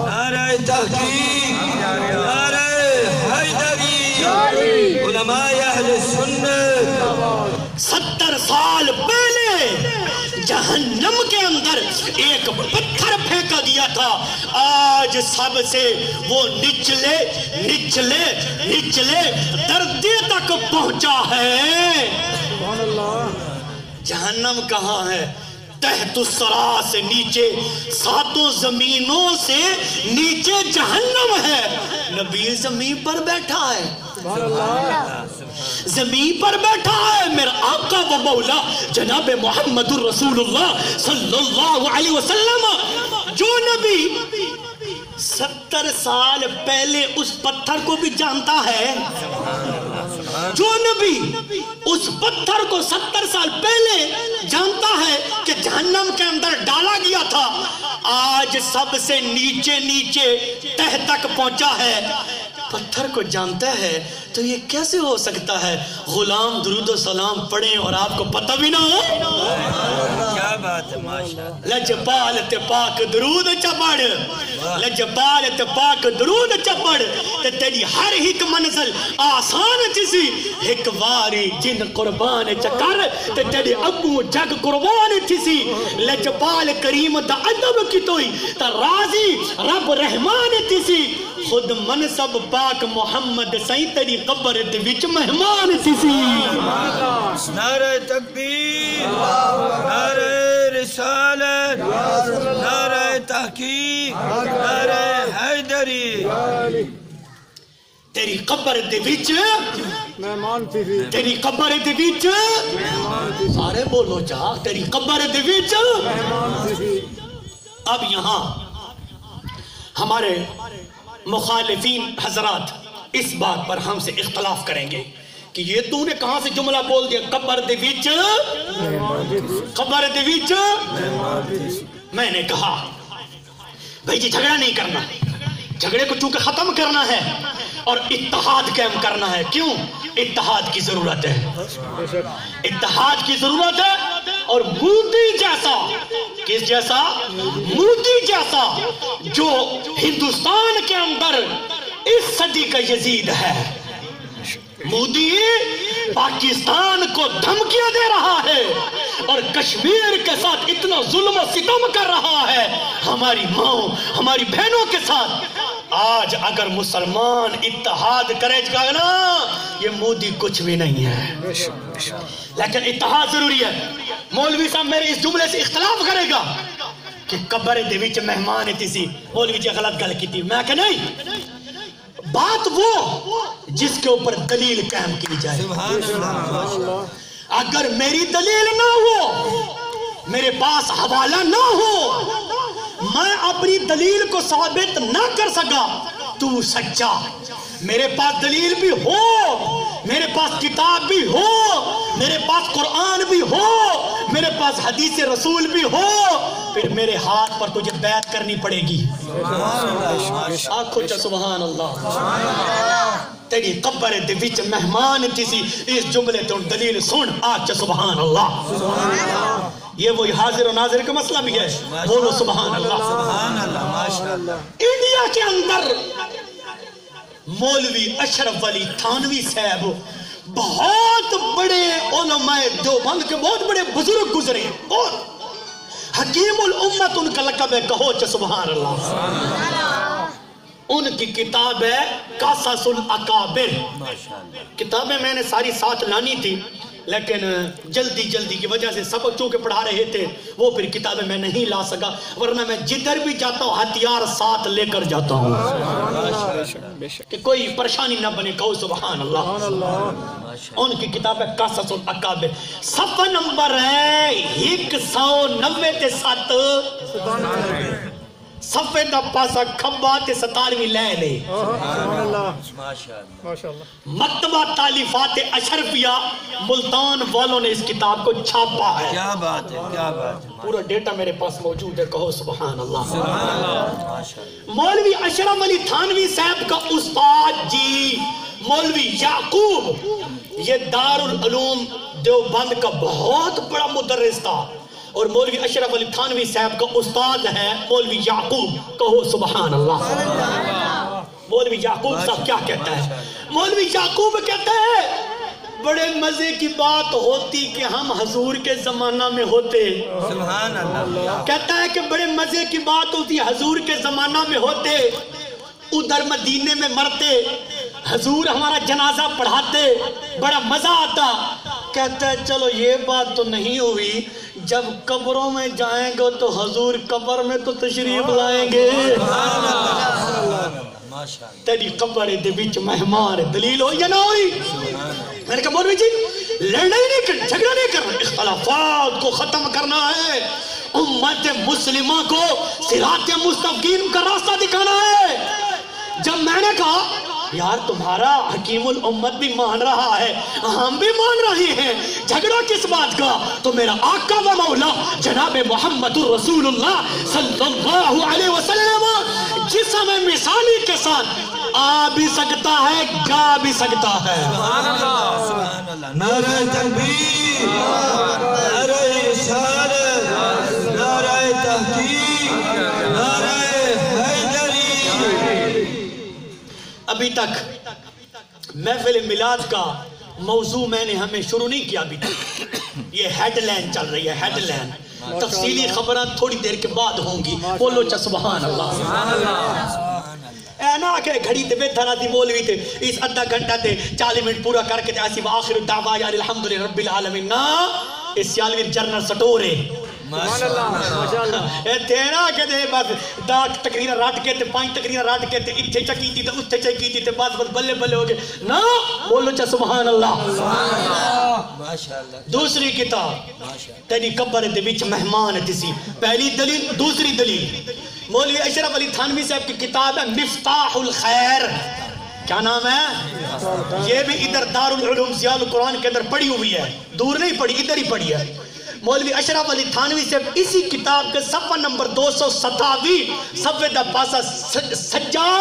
نعرہ تحقیق، نعرہ حیدری، علماء اہل سنت۔ 70 سال پہلے جہنم کے اندر ایک پتھر پھینکا گیا تھا، آج سب سے وہ نچلے نچلے نچلے درجے تک پہنچا ہے۔ جہنم کہاں ہے؟ تحت الثری سے نیچے، 7 زمینوں سے نیچے جہنم ہے۔ نبی زمین پر بیٹھا ہے، زمین پر بیٹھا ہے۔ میرا آقا و مولا جناب محمد الرسول اللہ صلی اللہ علیہ وسلم، جو نبی 70 سال پہلے اس پتھر کو بھی جانتا ہے، جو نبی اس پتھر کو 70 سال پہلے جانتا ہے کہ جہنم کے اندر ڈالا گیا تھا، آج سب سے نیچے نیچے تہ تک پہنچا ہے، پتھر کو جانتا ہے، تو یہ کیسے ہو سکتا ہے غلام درود و سلام پڑھیں اور آپ کو پتہ بھی نہ ہو؟ کیا بات ہے ماشاءاللہ۔ لجپال تے پاک درود چپڑ، لجپال تے پاک درود چپڑ، تے تیری ہر ایک منزل آسان تسی، ایک واری جن قربان چکر، تے تیری ابو جگ قربان تسی، لجپال کریم دا ادب کی توئی، تا راضی رب رحمان تسی، خود منصب پاک محمد سائیں تیری قبر دے وچ مہمان تسی۔ نعرہ تکبیر، نعرہ رسالت، نعرہ تحقیق، نعرہ حیدری۔ تیری قبر دے وچ مہمان تھی، تیری قبر دے وچ سارے بولو جا، تیری قبر دے وچ۔ اب یہاں ہمارے مخالفین حضرات اس بات پر ہم سے اختلاف کریں گے کہ یہ تو نے کہاں سے جملہ بول دیا قبر دے وچ، قبر دے وچ۔ میں نے کہا بھائی جی جھگڑا نہیں کرنا، جھگڑے کو چونکہ ختم کرنا ہے اور اتحاد قائم کرنا ہے۔ کیوں؟ اتحاد کی ضرورت ہے، اتحاد کی ضرورت ہے۔ اور مودی جیسا، کس جیسا؟ مودی جیسا جو ہندوستان کے اندر اس صدی کا یزید ہے، مودی پاکستان کو دھمکیاں دے رہا ہے اور کشمیر کے ساتھ اتنا ظلم و ستم کر رہا ہے، ہماری ماں ہماری بہنوں کے ساتھ۔ آج اگر مسلمان اتحاد کرے گا نا، یہ مودی کچھ بھی نہیں ہے، لیکن اتحاد ضروری ہے۔ مولوی صاحب میرے اس جملے سے اختلاف کرے گا کہ قبر دے وچ مہمان تھی، مولوی جی غلط گل کی، میں کہ نہیں، بات وہ جس کے اوپر دلیل قائم کی جائے۔ اگر میری دلیل نہ ہو، میرے پاس حوالہ نہ ہو، میں اپنی دلیل کو ثابت نہ کر سکا، تو سچا۔ میرے پاس دلیل بھی ہو، میرے پاس کتاب بھی ہو، میرے پاس قرآن بھی ہو، میرے پاس حدیث رسول بھی ہو، پھر میرے ہاتھ پر تجھے بیعت کرنی پڑے گی۔ آنکھو چا سبحان اللہ۔ تیری قبر دے وچ مہمان تسی، اس جملے تو دلیل سن، آج چا سبحان اللہ۔ یہ وہی حاضر و ناظر کا مسئلہ بھی ہے، بولو سبحان اللہ۔ سبحان اللہ ماشاءاللہ۔ انڈیا کے اندر مولوی اشرف علی تھانوی صاحب بہت بڑے علماء دیوبند کے بہت بڑے بزرگ گزرے، بہت حکیم الامت ان کا لقب ہے، کہو چا سبحان اللہ۔ ان کی کتاب ہے قصص الاکابر. کتابیں میں نے ساری ساتھ لانی تھی لیکن جلدی کی وجہ سے سبق چونکہ پڑھا رہے تھے وہ پھر کتابیں میں نہیں لا سکا، ورنہ میں جدھر بھی جاتا ہوں ہتھیار ساتھ لے کر جاتا ہوں کہ کوئی پریشانی نہ بنے. کہو سبحان اللہ. ان کی کتاب ہے قصص الاکابر. صفحہ نمبر ہے 190 صفحے دا پاسا کھبا تے 17ویں لے لے. مکتبہ تالیفات اشرفیہ ملتان والوں نے اس کتاب کو چھاپا ہے. کیا بات ہے، کیا بات ہے. پورا ڈیٹا میرے پاس موجود ہے. کہو سبحان اللہ. مولوی اشرف علی تھانوی صاحب کا استاد جی مولوی یعقوب، یہ دارالعلوم دیوبند کا بہت بڑا مدرس تھا، اور مولوی اشرف علی تھانوی صاحب کا استاد ہے مولوی یعقوب. کہو سبحان اللہ. مولوی یعقوب صاحب کیا کہتا ہے؟ مولوی یعقوب کہتا ہے بڑے مزے کی بات ہوتی کہ ہم حضور کے زمانہ میں ہوتے. سبحان اللہ. کہتا ہے کہ بڑے مزے کی بات ہوتی حضور کے زمانہ میں ہوتے، ادھر مدینے میں مرتے، حضور ہمارا جنازہ پڑھاتے، بڑا مزہ آتا. کہتا ہے چلو یہ بات تو نہیں ہوئی، جب قبروں میں جائیں گے تو حضور قبر میں تو تشریف لائیں گے. تیری قبر دے وچ مہمان دلیل ہو یا نہ ہوئی؟ میں نے کہا مولوی جی لڑنا ہی نہیں کرنا، جھگڑا نہیں کرنا، اختلافات کو ختم کرنا ہے، امت مسلمہ کو صراط مستقیم کا راستہ دکھانا ہے. جب میں نے کہا یار تمہارا حکیم الامت بھی مان رہا ہے، ہم بھی مان رہے ہیں، جھگڑا کس بات کا؟ تو میرا آقا و مولا جناب محمد الرسول اللہ صلی اللہ علیہ وسلم جسم مثالی کے ساتھ آ بھی سکتا ہے، جا بھی سکتا ہے. سبحان اللہ. نعرہ تکبیر، نعرہ رسالت، نعرہ تحقیق، نعرہ حیدری. ابھی تک محفل میلاد کا موضوع میں نے ہمیں شروع نہیں کیا. ابھی تک یہ ہیڈ لائن چل رہی ہے، ہیڈ لائن. تفصیلی خبریں تھوڑی دیر کے بعد ہوں گی. بولو چا سبحان اللہ. اے نا کہ گھڑی تے بیٹھا رہا تھی مولوی تے اس آدھا گھنٹہ تے 40 منٹ پورا کر کے تے آسی وآخر الدعوہ یا الحمدللہ رب العالمین. نا اس سیالویر جرنل سٹورے تیرا کہ دے بس دا تقریر رات کے تے 5 تقریر رات کے تے اتھے چکی تھی تے اتھے چکی تھی تے بس بلے بلے ہو گئے. نا بولو چا سبحان اللہ. دوسری کتاب تیری قبر دے وچ مہمان تسی. پہلی دلیل. دوسری دلیل مولوی اشرف علی تھانوی صاحب کی کتاب ہے مفتاح الخیر. کیا نام ہے؟ یہ بھی ادھر دارالعلوم ضیاء القرآن کے اندر پڑھی ہوئی ہے، دور نہیں پڑھی، ادھر ہی پڑھی ہے. مولوی اشرف علی تھانوی سے اسی کتاب کے صفحہ نمبر 227 صفحے دا پاسا سجا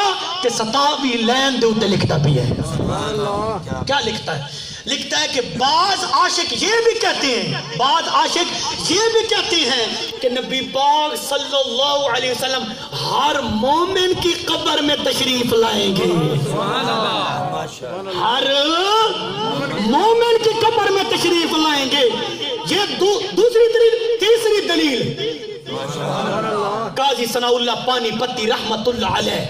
کہ 27 لین دے اتے لکھتا بھی ہے. کیا لکھتا ہے؟ لکھتا ہے کہ بعض عاشق یہ بھی کہتے ہیں، بعض عاشق یہ بھی کہتے ہیں کہ نبی پاک صلی اللہ علیہ وسلم ہر مومن کی قبر میں تشریف لائیں گے. ہر مومن کی قبر میں تشریف لائیں گے. یہ دوسری دلیل. تیسری دلیل قاضی ثناء اللہ پانی پتی رحمت اللہ علیہ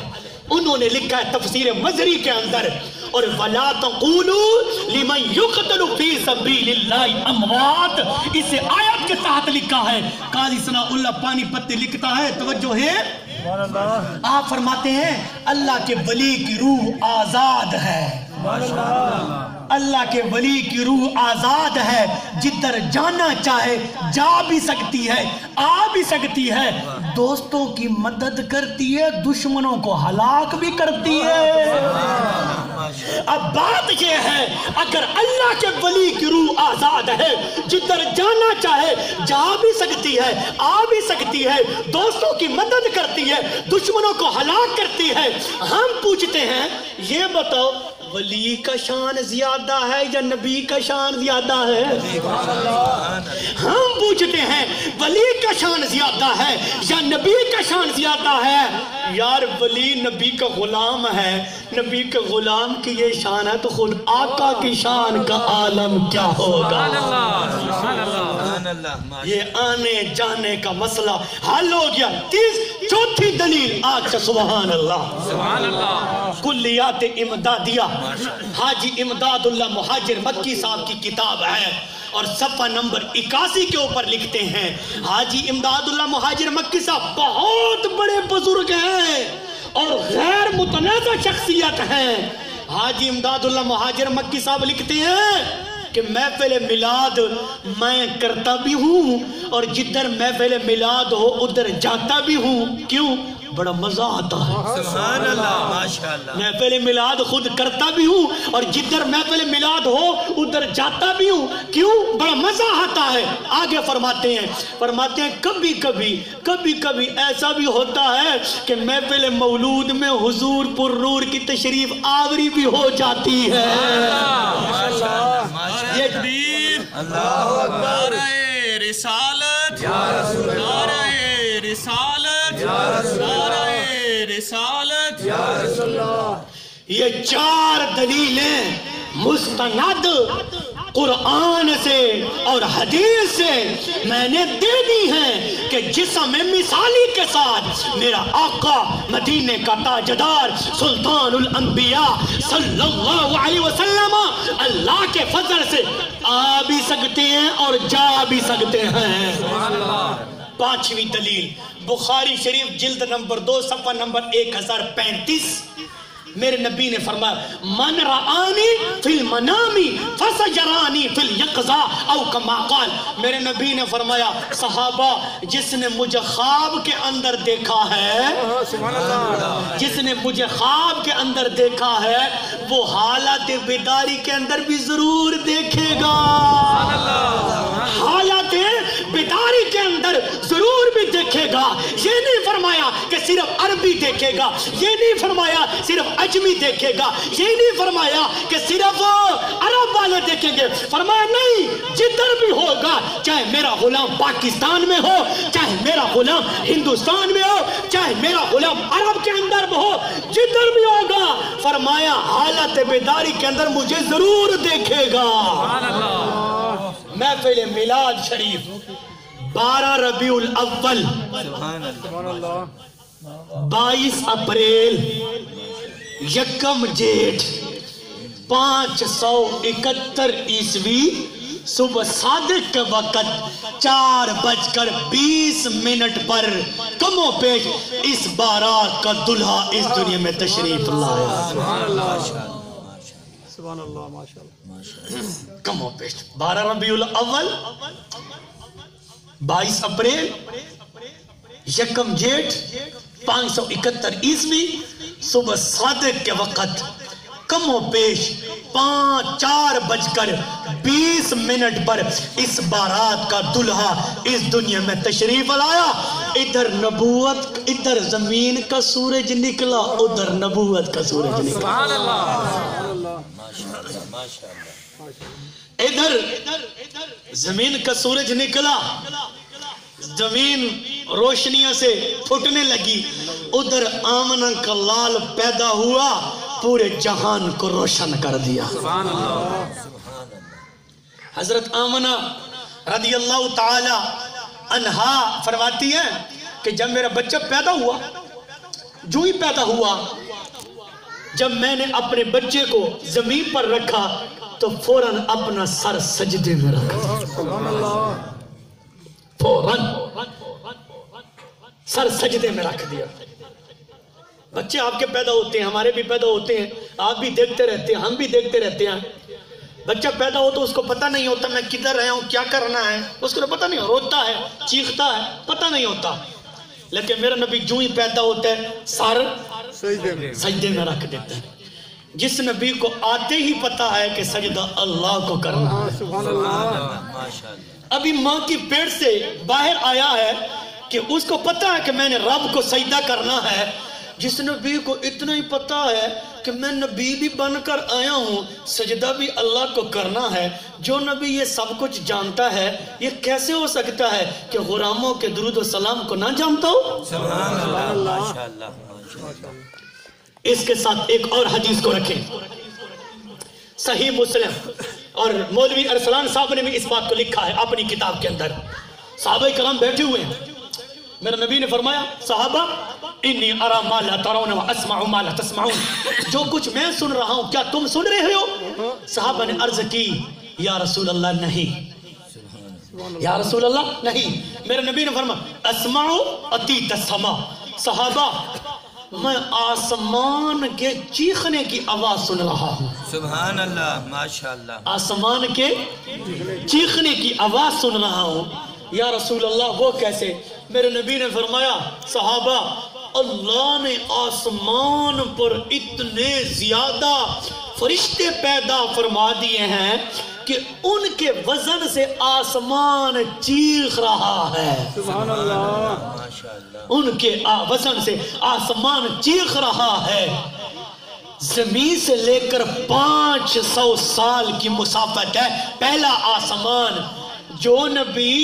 انہوں نے لکھا ہے تفسیر مظہری کے اندر، اور وَلَا تَقُولُوا لِمَنْ يُقْتَلُ فِي سَبِيلِ اللَّهِ أَمْوَاتٍ. اسے آیت کے تحت لکھا ہے. قاضی ثناء اللہ پانی پتی لکھتا ہے، توجہ ہے، آپ فرماتے ہیں اللہ کے ولی کی روح آزاد ہے. اللہ کے ولی کی روح آزاد ہے، جدھر جانا چاہے جا بھی سکتی ہے، آ بھی سکتی ہے، دوستوں کی مدد کرتی ہے، دشمنوں کو ہلاک بھی کرتی ہے. اب بات یہ ہے اگر اللہ کے ولی کی روح آزاد ہے، جدھر جانا چاہے جا بھی سکتی ہے، آ بھی سکتی ہے، دوستوں کی مدد کرتی ہے، دشمنوں کو ہلاک کرتی ہے، ہم پوچھتے ہیں یہ بتاؤ ولی کا شان زیادہ ہے یا نبی کا شان زیادہ ہے؟ ہم پوچھتے ہیں ولی کا شان زیادہ ہے یا نبی کا شان زیادہ ہے؟ یار ولی نبی کا غلام ہے، نبی کے غلام کی یہ شان ہے تو خود آقا کی شان کا عالم کیا ہوگا؟ سبحان اللہ یہ آنے جانے کا مسئلہ حل ہو گیا. چوتھی دلیل آج سے سبحان اللہ. کلیات امدادیہ حاجی امداد اللہ مہاجر مکی صاحب کی کتاب ہے اور صفحہ نمبر 81 کے اوپر لکھتے ہیں حاجی امداد اللہ مہاجر مکی صاحب بہت بڑے بزرگ ہیں اور غیر متنازع شخصیت ہیں. حاجی امداد اللہ مہاجر مکی صاحب لکھتے ہیں کہ محفل میلاد میں کرتا بھی ہوں اور جدھر محفل میلاد ہو ادھر جاتا بھی ہوں. کیوں؟ بڑا مزہ آتا ہے. سبحان اللہ ماشاءاللہ. محفل میلاد خود کرتا بھی ہوں اور جدھر محفل میلاد ہو ادھر جاتا بھی ہوں. کیوں؟ بڑا مزہ آتا ہے. آگے فرماتے ہیں کبھی کبھی ایسا بھی ہوتا ہے کہ محفل مولود میں حضور پر نور کی تشریف آوری بھی ہو جاتی ہے. یہ تکبیر اللہ اکبر. نعرہ رسالت نعرہ رسالت نعرہ رسالت. یہ 4 دلیلیں مستند قرآن سے اور حدیث سے میں نے دے دی ہیں کہ جسم مثالی کے ساتھ میرا آقا مدینے کا تاجدار سلطان الانبیاء صلی اللہ علیہ وسلم اللہ کے فضل سے آ بھی سکتے ہیں اور جا بھی سکتے ہیں. 5ویں دلیل بخاری شریف جلد نمبر 2 صفحہ نمبر 1035. میرے نبی نے فرمایا من رآنی فی المنامی فسجرانی فی الیقظہ او کما قال. میرے نبی نے فرمایا صحابہ جس نے مجھے خواب کے اندر دیکھا ہے جس نے مجھے خواب کے اندر دیکھا ہے وہ حالت بیداری کے اندر بھی ضرور دیکھے گا. حالت بیداری کے اندر ضرور بھی دیکھے گا. یہ نہیں فرمایا کہ صرف عربی دیکھے گا, یہ نہیں فرمایا صرف عجمی دیکھے گا, یہ نہیں فرمایا کہ صرف عرب والے دیکھیں گے. فرمایا نہیں, جدھر بھی ہوگا, چاہے میرا غلام پاکستان میں ہو, چاہے میرا غلام ہندوستان میں ہو, چاہے میرا غلام عرب کے اندر ہو, جدھر بھی ہوگا فرمایا حالت بیداری کے اندر مجھے ضرور دیکھے گا. محفل میلاد شریف 12 ربیع الاول 22 اپریل 1 جیٹھ 571 عیسوی صبح صادق کے وقت 4:20 پر کم و پیش اس بارات کا دلہا اس دنیا میں تشریف لایا. سبحان اللہ ماشاءاللہ. کم و پیش 12 ربیع الاول 22 اپریل 1 جیٹھ 571 عیسوی صبح صادق کے وقت کم و پیش 4:20 پر اس بارات کا دلہا اس دنیا میں تشریف لایا. ادھر نبوت, ادھر زمین کا سورج نکلا, ادھر نبوت کا سورج نکلا. ادھر زمین کا سورج نکلا, زمین روشنیوں سے پھٹنے لگی, ادھر آمنہ کا لال پیدا ہوا, پورے جہان کو روشن کر دیا. حضرت آمنہ رضی اللہ تعالی عنہا فرماتی ہیں کہ جب میرا بچہ پیدا ہوا, جو ہی پیدا ہوا, جب میں نے اپنے بچے کو زمین پر رکھا تو فوراً اپنا سر سجدے میں رکھا. فوراً سر سجدے میں رکھ دیا. بچے آپ کے پیدا ہوتے ہیں, ہمارے بھی پیدا ہوتے ہیں, آپ بھی دیکھتے رہتے ہیں, ہم بھی دیکھتے رہتے ہیں. بچہ پیدا ہو تو اس کو پتہ نہیں ہوتا میں کدھر رہا ہوں, کیا کرنا ہے, اس کو پتہ نہیں, روتا ہے, چیختا ہے, پتہ نہیں ہوتا. لیکن میرا نبی جو ہی پیدا ہوتا ہے سر سجدے میں رکھ دیتا ہے. جس نبی کو آتے ہی پتا ہے کہ سجدہ اللہ کو کرنا ہے. سبحان اللہ. ابھی ماں کی پیٹ سے باہر آیا ہے کہ اس کو پتا ہے کہ میں نے رب کو سجدہ کرنا ہے. جس نبی کو اتنا ہی پتا ہے کہ میں نبی بھی بن کر آیا ہوں, سجدہ بھی اللہ کو کرنا ہے, جو نبی یہ سب کچھ جانتا ہے, یہ کیسے ہو سکتا ہے کہ غلاموں کے درود و سلام کو نہ جانتا ہو؟ سبحان اللہ ماشاءاللہ. اس کے ساتھ ایک اور حدیث کو رکھیں, صحیح مسلم اور مولوی ارسلان صاحب نے بھی اس بات کو لکھا ہے اپنی کتاب کے اندر. صحابہ کرام بیٹھے ہوئے ہیں, میرے نبی نے فرمایا صحابہ انی ارا ما لا ترون و اسمع ما لا تسمعون, جو کچھ میں سن رہا ہوں کیا تم سن رہے ہو؟ صحابہ نے عرض کی یا رسول اللہ نہیں, یا رسول اللہ نہیں. میرے نبی نے فرمایا اسمع اطیت السما, صحابہ میں آسمان کے چیخنے کی آواز سن رہا ہوں. سبحان اللہ ماشاءاللہ. آسمان کے چیخنے کی آواز سن رہا ہوں. یا رسول اللہ وہ کیسے؟ میرے نبی نے فرمایا صحابہ اللہ نے آسمان پر اتنے زیادہ فرشتے پیدا فرما دیے ہیں کہ ان کے وزن سے آسمان چیخ رہا ہے. سبحان اللہ. ان کے وزن سے آسمان چیخ رہا ہے. زمین سے لے کر 500 سال کی مسافت ہے پہلا آسمان. جو نبی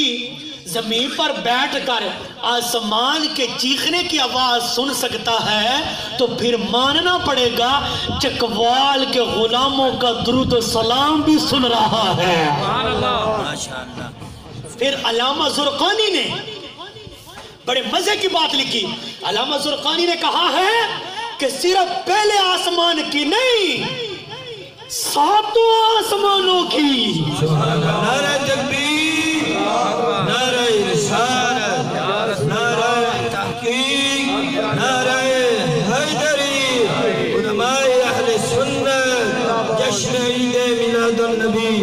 زمین پر بیٹھ کر آسمان کے چیخنے کی آواز سن سکتا ہے تو پھر ماننا پڑے گا چکوال کے غلاموں کا درود و سلام بھی سن رہا ہے. پھر علامہ زرقانی نے بڑے مزے کی بات لکھی. علامہ زرقانی نے کہا ہے کہ صرف پہلے آسمان کی نہیں 7 آسمانوں کی. نعرہ تکبیر, نعرہ رسالت, نعرہ تحقیق, نعرہ حیدری, علماء اہل سنت, جشن عید میلاد النبی.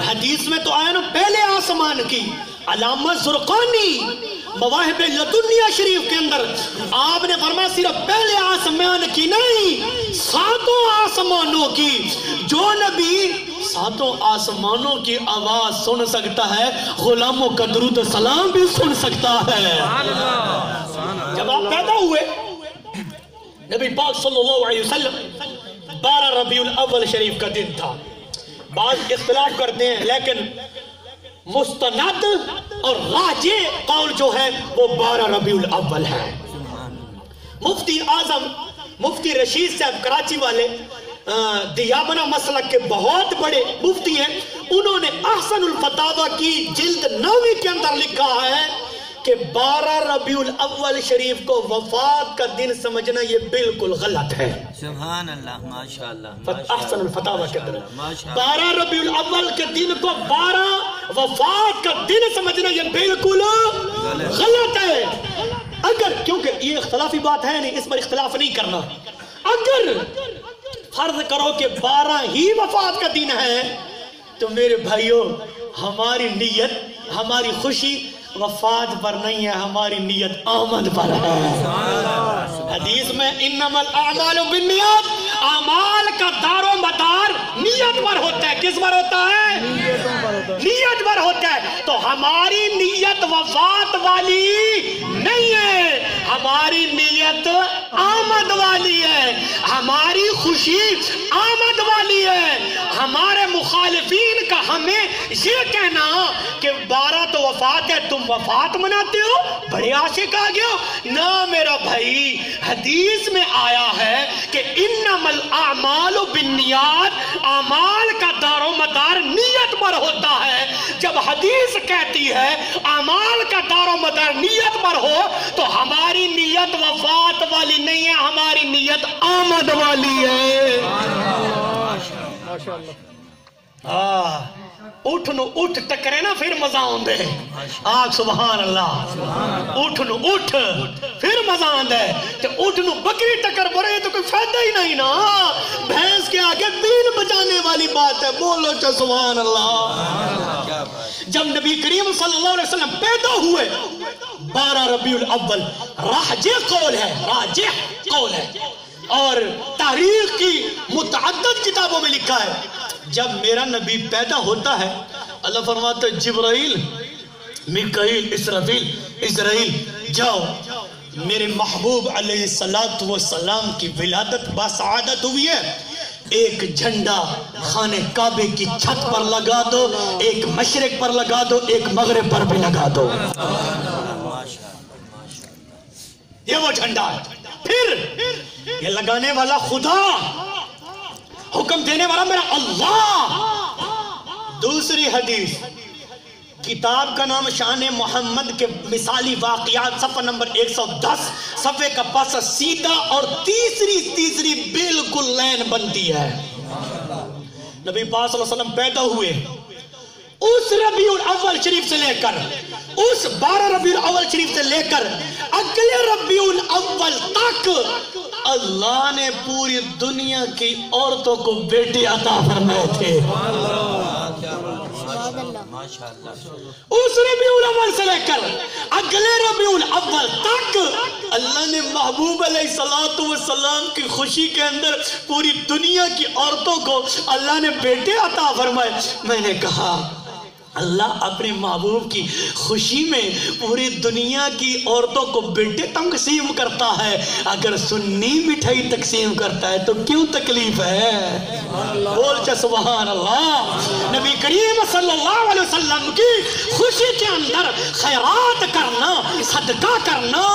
حدیث میں تو آیا نا پہلے آسمان کی. علامہ زرقانی مواہب لدنیہ شریف کے اندر آپ نے فرمایا صرف پہلے آسمان کی نہیں 7 آسمانوں کی. جو نبی 7 آسمانوں کی آواز سن سکتا ہے غلاموں کا درود و سلام بھی سن سکتا ہے. جب آپ پیدا ہوئے نبی پاک صلی اللہ علیہ وسلم 12 ربیع الاول شریف کا دن تھا. بعض اختلاف کرتے ہیں لیکن مستند اور راجع قول جو ہے وہ 12 ربیع الاول ہے. مفتی اعظم مفتی رشید صاحب کراچی والے دیابنا مسلک کے بہت بڑے مفتی ہیں, انہوں نے احسن الفتاوی کی جلد 9 کے اندر لکھا ہے کہ 12 ربیع الاول شریف کو وفات کا دن سمجھنا یہ بالکل غلط ہے. سبحان اللہ ماشاءاللہ. احسن الفتاوی کے اندر 12 ربیع الاول کے دن کو 12 وفات کا دن سمجھنا یہ بالکل غلط ہے. اگر کیونکہ یہ اختلافی بات ہے نہیں, اس پر اختلاف نہیں کرنا. اگر فرض کرو کہ 12 ہی وفات کا دن ہے تو میرے بھائیوں ہماری نیت ہماری خوشی وفات پر نہیں ہے, ہماری نیت آمد پر ہے. حدیث میں انما الاعمال بالنیات, اعمال کا دار و مدار نیت پر ہوتا ہے. کس پر ہوتا ہے؟ نیت پر ہوتا ہے. تو ہماری نیت وفات والی نہیں ہے, ہماری نیت آمد والی ہے, ہماری خوشی آمد والی ہے. ہمارے مخالفین کا ہمیں یہ کہنا کہ 12 تو وفات ہے تم وفات مناتے ہو, بڑے عاشق آ گئے ہو. نہ میرا بھائی, حدیث میں آیا ہے کہ انما الاعمال بالنیات, اعمال کا دار و مدار نیت پر ہوتا ہے. جب حدیث کہتی ہے اعمال کا دار و مدار نیت پر ہو تو ہماری نیت وفات والی نہیں ہے, ہماری نیت آمد والی ہے. اٹھ نو اٹھ ٹکرے نا پھر مزہ آندے. آگ سبحان اللہ. اٹھ نو اٹھ پھر مزہ آندے. تو اٹھ نو بکری ٹکر پڑے تو کوئی فائدہ ہی نہیں نا. بھینس کے آگے بیل بجانے والی بات ہے. بولو چا سبحان اللہ. جب نبی کریم صلی اللہ علیہ وسلم پیدا ہوئے 12 ربیع الاول راجع قول ہے, راجع قول ہے, اور تاریخ کی متعدد کتابوں میں لکھا ہے جب میرا نبی پیدا ہوتا ہے اللہ فرماتا ہے جبرائیل میکائیل اسرافیل جاؤ, میرے محبوب علیہ السلام کی ولادت بسعادت ہوئی ہے, ایک جھنڈا خانے کعبے کی چھت پر لگا دو, ایک مشرق پر لگا دو, ایک مغرب پر بھی لگا دو. یہ وہ جھنڈا ہے. پھر یہ لگانے والا خدا, حکم دینے والا میرا اللہ. دوسری حدیث، کتاب کا نام شان محمد کے مثالی واقعات، صفحہ نمبر 110، صفحے کا پاسا سیدھا اور تیسری بالکل لین بنتی ہے۔ نبی پاک صلی اللہ علیہ وسلم پیدا ہوئے اس ربیع الاول شریف سے لے کر، اس 12 ربیع الاول شریف سے لے کر اگلے ربیع الاول تک اللہ نے پوری دنیا کی عورتوں کو بیٹے عطا فرمائے تھے۔ اس ربیع الاول سے لے کر اگلے ربیع الاول تک اللہ نے محبوب علیہ السلام کی خوشی کے اندر پوری دنیا کی عورتوں کو اللہ نے بیٹے عطا فرمائے۔ میں نے کہا اللہ اپنے محبوب کی خوشی میں پوری دنیا کی عورتوں کو بیٹے تقسیم کرتا ہے، اگر سنی مٹھائی تقسیم کرتا ہے تو کیوں تکلیف ہے؟ بول چا سبحان اللہ۔ نبی کریم صلی اللہ علیہ وسلم کی خوشی کے اندر خیرات کرنا، صدقہ کرنا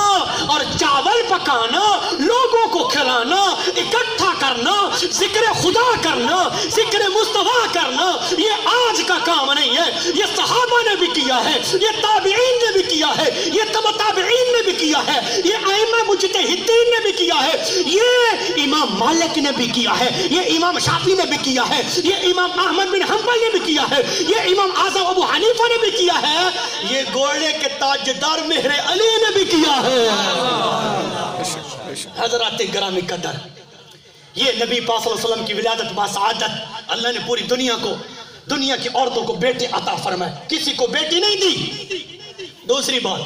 اور چاول پکانا، لوگوں کو کھلانا، اکٹھا کرنا، ذکر خدا کرنا، ذکر مصطفیٰ کرنا، یہ آج کا کام نہیں ہے، یہ صحابہ نے بھی کیا ہے، یہ تابعین نے بھی کیا ہے، یہ تبع تابعین نے بھی کیا ہے، یہ ائمہ مجتہدین نے بھی کیا ہے، یہ امام مالک نے بھی کیا ہے، یہ امام شافعی نے بھی کیا ہے، یہ امام احمد بن حنبل نے بھی کیا ہے، یہ امام اعظم ابو حنیفہ نے بھی کیا ہے، یہ گھوڑے کے تاجدار مہر علی نے بھی کیا ہے۔ حضرات گرامی قدر، یہ نبی پاک صلی اللہ علیہ وسلم کی ولادت باسعادت اللہ نے پوری دنیا کی عورتوں کو بیٹے عطا فرمائے، کسی کو بیٹی نہیں دی۔ دوسری بات،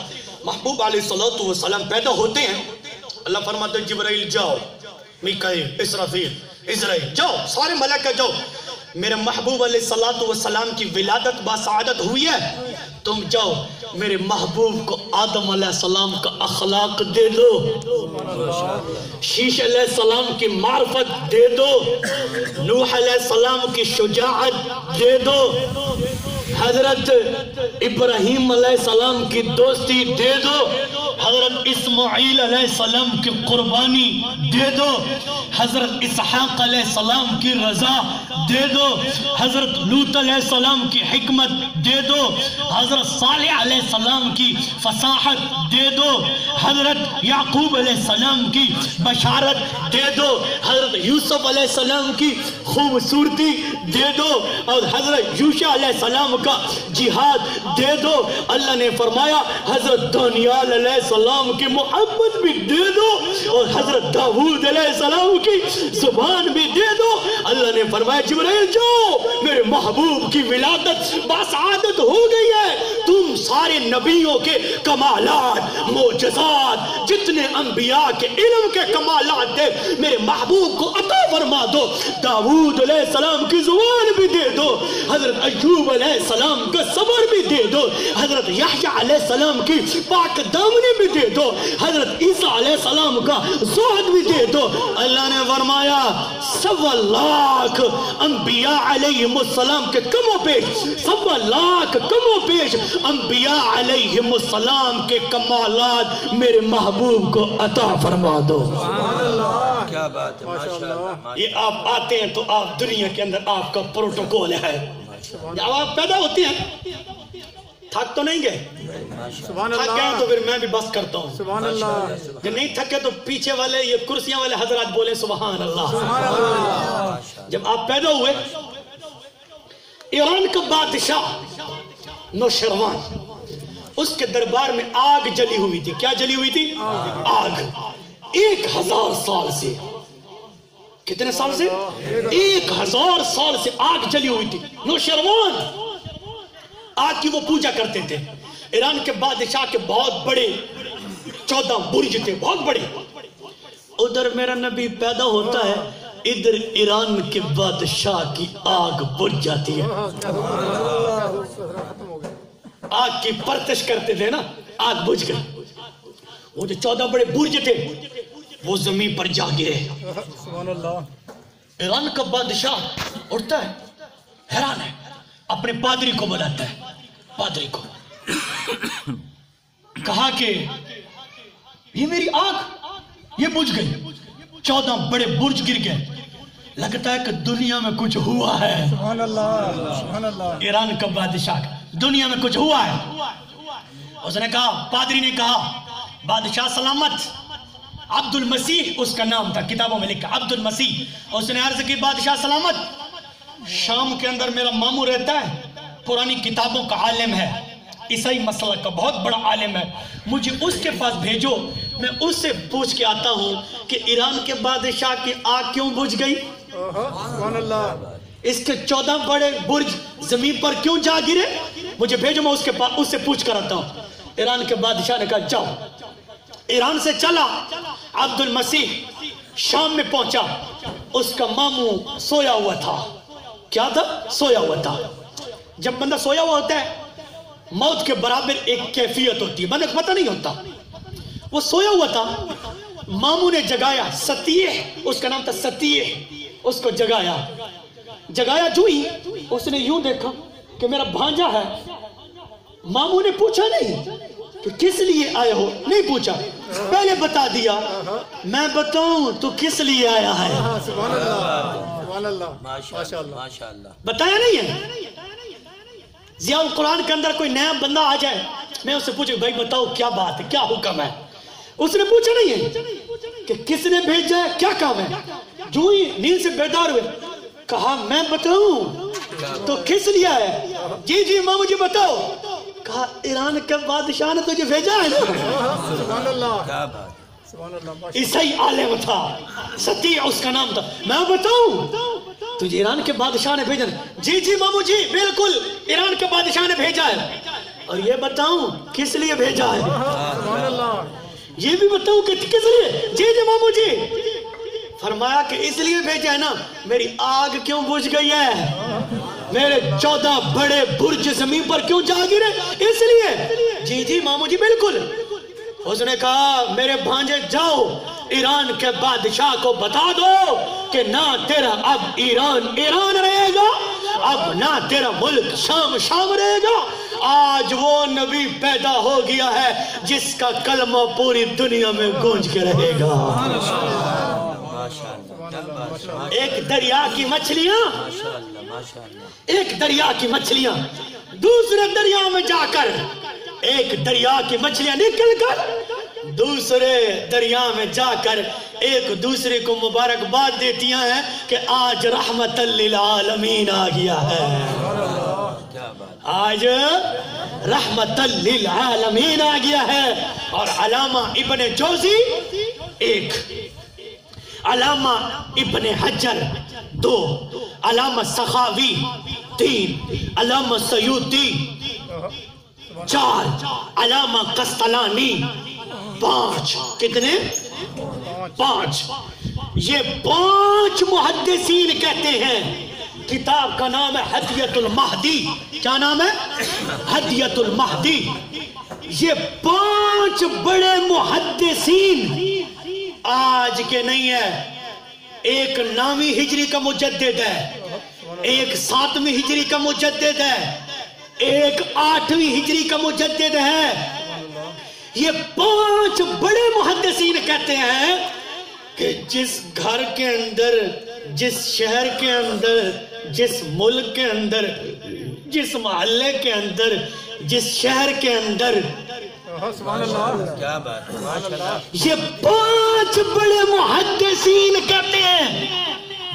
محبوب علیہ السلام پیدا ہوتے ہیں، اللہ فرماتا ہے جبرائیل جاؤ، میکائیل، اسرافیل، عزرائیل جاؤ، سارے ملائکہ جاؤ، میرے محبوب علیہ السلام کی ولادت باسعادت ہوئی ہے، تم جاؤ میرے محبوب کو آدم علیہ السلام کا اخلاق دے دو، شیش علیہ السلام کی معرفت دے دو، نوح علیہ السلام کی شجاعت دے دو، حضرت ابراہیم علیہ السلام کی دوستی دے دو، حضرت اسماعیل علیہ السلام کی قربانی دے دو، حضرت اسحاق علیہ السلام کی رضا دے دو، حضرت لوط علیہ السلام کی حکمت دے دو، حضرت صالح علیہ السلام کی فصاحت دے دو، حضرت یعقوب علیہ السلام کی بشارت دے دو، حضرت یوسف علیہ السلام کی خوبصورتی دے دو، اور حضرت یوشع علیہ السلام کا جہاد دے دو۔ اللہ نے فرمایا حضرت دانیال علیہ السلام کی محبت بھی دے دو، اور حضرت داؤد علیہ السلام کی زبان بھی دے دو۔ اللہ نے فرمایا جبرائیل جاؤ، میرے محبوب کی ولادت باسعادت ہو گئی ہے، تم سارے نبیوں کے کمالات، معجزات، جتنے انبیاء کے علم کے کمالات دے میرے محبوب کو عطا فرما دو۔ داؤد علیہ السلام کی زبان بھی دے دو، حضرت ایوب علیہ السلام کا صبر بھی دے دو، حضرت یحییٰ علیہ السلام کی پاک دامنی بھی دے دو، حضرت عیسیٰ علیہ السلام کا زہد بھی دے دو۔ اللہ نے فرمایا 1.25 لاکھ انبیاء علیہم السلام کے کم و بیش، 1.25 لاکھ کم و بیش انبیاء علیہم السلام کے کمالات میرے محبوب کو عطا فرما دو۔ کیا بات ہے، ماشاءاللہ۔ یہ آپ آتے ہیں تو آپ دنیا کے اندر آپ کا پروٹوکول ہے، جب آپ پیدا ہوتے ہیں تھک تو نہیں گئے، تھک گئے تو پھر میں بھی بس کرتا ہوں، جب نہیں تھکے تو پیچھے والے یہ کرسیاں والے حضرات بولے سبحان اللہ۔ جب آپ پیدا ہوئے، ایران کا بادشاہ نوشروان، اس کے دربار میں آگ جلی ہوئی تھی۔ کیا جلی ہوئی تھی؟ آگ۔ 1000 سال سے، کتنے سال سے؟ 1000 سال سے آگ جلی ہوئی تھی۔ نوشروان آگ کی وہ پوجا کرتے تھے۔ ایران کے بادشاہ کے بہت بڑے 14 برج تھے، بہت بڑے۔ ادھر میرا نبی پیدا ہوتا ہے، ادھر ایران کے بادشاہ کی آگ بجھ جاتی ہے۔ آگ کی پرتش کرتے تھے نا، آگ بجھ گئی۔ وہ جو 14 بڑے برج تھے وہ زمین پر جا گرے۔ ایران کا بادشاہ اٹھتا ہے، حیران ہے، اپنے پادری کو بلاتا ہے، پادری کو کہا کہ یہ میری آگ یہ بجھ گئی، 14 بڑے برج گر گئے، لگتا ہے کہ دنیا میں کچھ ہوا ہے. سبحان اللہ سبحان اللہ. ایران کا بادشاہ دنیا میں کچھ ہوا ہے. اس نے کہا, پادری نے کہا بادشاہ سلامت. عبد المسیح اس کا نام تھا, کتابوں میں لکھا عبد المسیح. اس نے عرض کی بادشاہ سلامت, شام کے اندر میرا ماموں رہتا ہے, پرانی کتابوں کا عالم ہے, عیسائی مسلک کا بہت بڑا عالم ہے, مجھے اس کے پاس بھیجو, میں اس سے پوچھ کے آتا ہوں کہ ایران کے بادشاہ کی آگ کیوں بجھ گئی, سبحان اللہ. اس کے 14 بڑے برج زمین پر کیوں جا گرے, مجھے بھیجو, میں اس سے پوچھ کر آتا ہوں. ایران کے بادشاہ نے کہا جاؤ. ایران سے چلا, عبد المسیح شام میں پہنچا. اس کا ماموں سویا ہوا تھا. کیا تھا؟ سویا ہوا تھا. جب بندہ سویا ہوا ہوتا ہے موت کے برابر ایک کیفیت ہوتی ہے, بندے کو پتہ نہیں ہوتا. وہ سویا ہوا تھا, ماموں نے جگایا, ستیح اس کا نام تھا, ستیح اس کو جگایا. جگایا جو ہی اس نے یوں دیکھا کہ میرا بھانجا ہے. ماموں نے پوچھا نہیں کہ کس لیے آئے ہو, نہیں پوچھا, پہلے بتا دیا, میں بتاؤں تو کس لیے آیا ہے. سبحان اللہ سبحان اللہ ماشاء اللہ. بتایا نہیں ہے. ضیاء القرآن کے اندر کوئی نیا بندہ آ جائے, میں اس سے پوچھوں بھائی بتاؤ کیا بات ہے, کیا حکم ہے. اس نے پوچھا نہیں ہے کہ کس نے بھیجا ہے, کیا کام ہے. جو ہی نیند سے بیدار ہوئے کہا میں بتاؤں تو کس لیے ہے. جی جی ماں مجھے بتاؤ. کہا ایران کے بادشاہ نے تجھے بھیجا ہے. سبحان اللہ سبحان اللہ. عیسائی عالم تھا, ستیح اس کا نام تھا. میں بتاؤں تجھے ایران کے بادشاہ نے بھیجا ہے. جی جی مامو جی بالکل ایران کے بادشاہ نے بھیجا ہے. اور یہ بتاؤں کس لیے بھیجا ہے. سبحان اللہ. یہ بھی بتاؤں کہ کس لیے. جی جی مامو جی. فرمایا کہ اس لیے بھیجا ہے نا, میری آگ کیوں بجھ گئی ہے, میرے 14 بڑے برج زمین پر کیوں جا گرے, اس لیے. جی جی مامو جی بالکل. اس نے کہا میرے بھانجے جاؤ ایران کے بادشاہ کو بتا دو کہ نہ تیرا اب ایران رہے گا, اب نہ تیرا ملک شام رہے گا. آج وہ نبی پیدا ہو گیا ہے جس کا کلمہ پوری دنیا میں گونج کے رہے گا. ایک دریا کی مچھلیاں, ایک دریا کی مچھلیاں دوسرے دریا میں جا کر, ایک دریا کی مچھلیاں نکل کر دوسرے دریا میں جا کر ایک دوسرے کو مبارکباد دیتی ہیں کہ آج رحمت للعالمین آ گیا ہے, آج رحمت للعالمین آ گیا ہے. اور علامہ ابن جوزی 1, علامہ ابن حجر 2, علامہ سخاوی 3, علامہ سیوطی 4, علامہ قسطلانی 5. کتنے؟ 5. یہ 5 محدثین کہتے ہیں, کتاب کا نام ہے ہدیۃ المہدی. کیا نام ہے؟ ہدیۃ المہدی. یہ 5 بڑے محدثین آج کے نہیں ہے. ایک 9ویں ہجری کا مجدد ہے, ایک 7ویں ہجری کا مجدد ہے, ایک 8ویں ہجری کا مجدد ہے. یہ 5 بڑے محدثین کہتے ہیں کہ جس گھر کے اندر, جس شہر کے اندر, جس ملک کے اندر, جس محلے کے اندر, جس شہر کے اندر, کیا بات ہے, یہ 5 بڑے محدثین کہتے ہیں.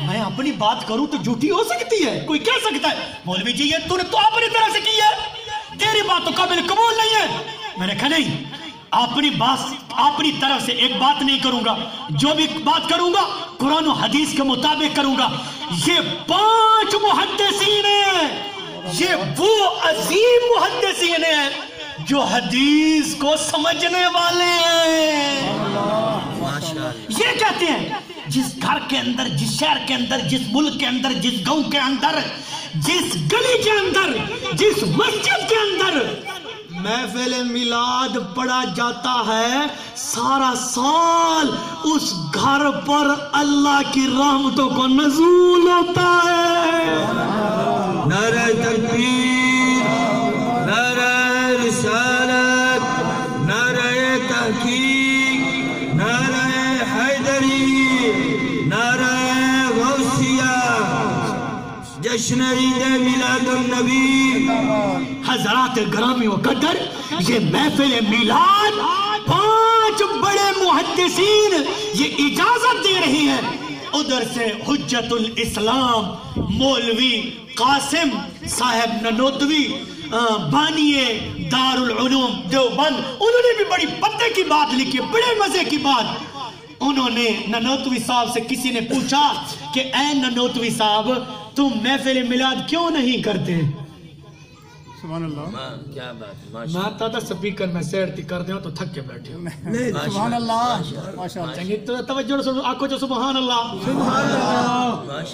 میں اپنی بات کروں تو جھوٹی ہو سکتی ہے, کوئی کہہ سکتا ہے مولوی جی یہ تو نے تو اپنی طرح سے کی ہے, تیری بات تو قابل قبول نہیں ہے. میں نے کہا نہیں, اپنی بات اپنی طرف سے ایک بات نہیں کروں گا, جو بھی بات کروں گا قرآن و حدیث کے مطابق کروں گا. یہ 5 محدثین ہیں, یہ وہ عظیم محدثین ہیں جو حدیث کو سمجھنے والے ہیں. یہ کہتے ہیں جس گھر کے اندر, جس شہر کے اندر, جس ملک کے اندر, جس گاؤں کے اندر, جس گلی کے اندر, جس مسجد کے اندر محفل میلاد پڑھا جاتا ہے, سارا سال اس گھر پر اللہ کی رحمتوں کو نزول ہوتا ہے. نعرہ تکبیر, نعرہ رسالت, نعرہ تحقیق, نعرہ حیدری, نعرہ غوثی, جشن عید میلاد النبی. حضرات گرامی و قدر، یہ محفل میلاد 5 بڑے محدثین یہ اجازت دے رہی ہیں. ادھر سے حجت الاسلام مولوی قاسم صاحب ننوتوی بانی دار العلوم دیوبند، انہوں نے بھی بڑی پتے کی بات لکھی، بڑے مزے کی بات. انہوں نے ننوتوی صاحب سے کسی نے پوچھا کہ اے ننوتوی صاحب تم محفل میلاد کیوں نہیں کرتے؟ سبحان اللہ. کیا بات. میں آتا تھا سپیکر میں سیرتی کر دیں تو تھک کے بیٹھے ہوں. سبحان اللہ. ماشاء اللہ. چنگی توجہ سے آنکھوں جو سبحان اللہ.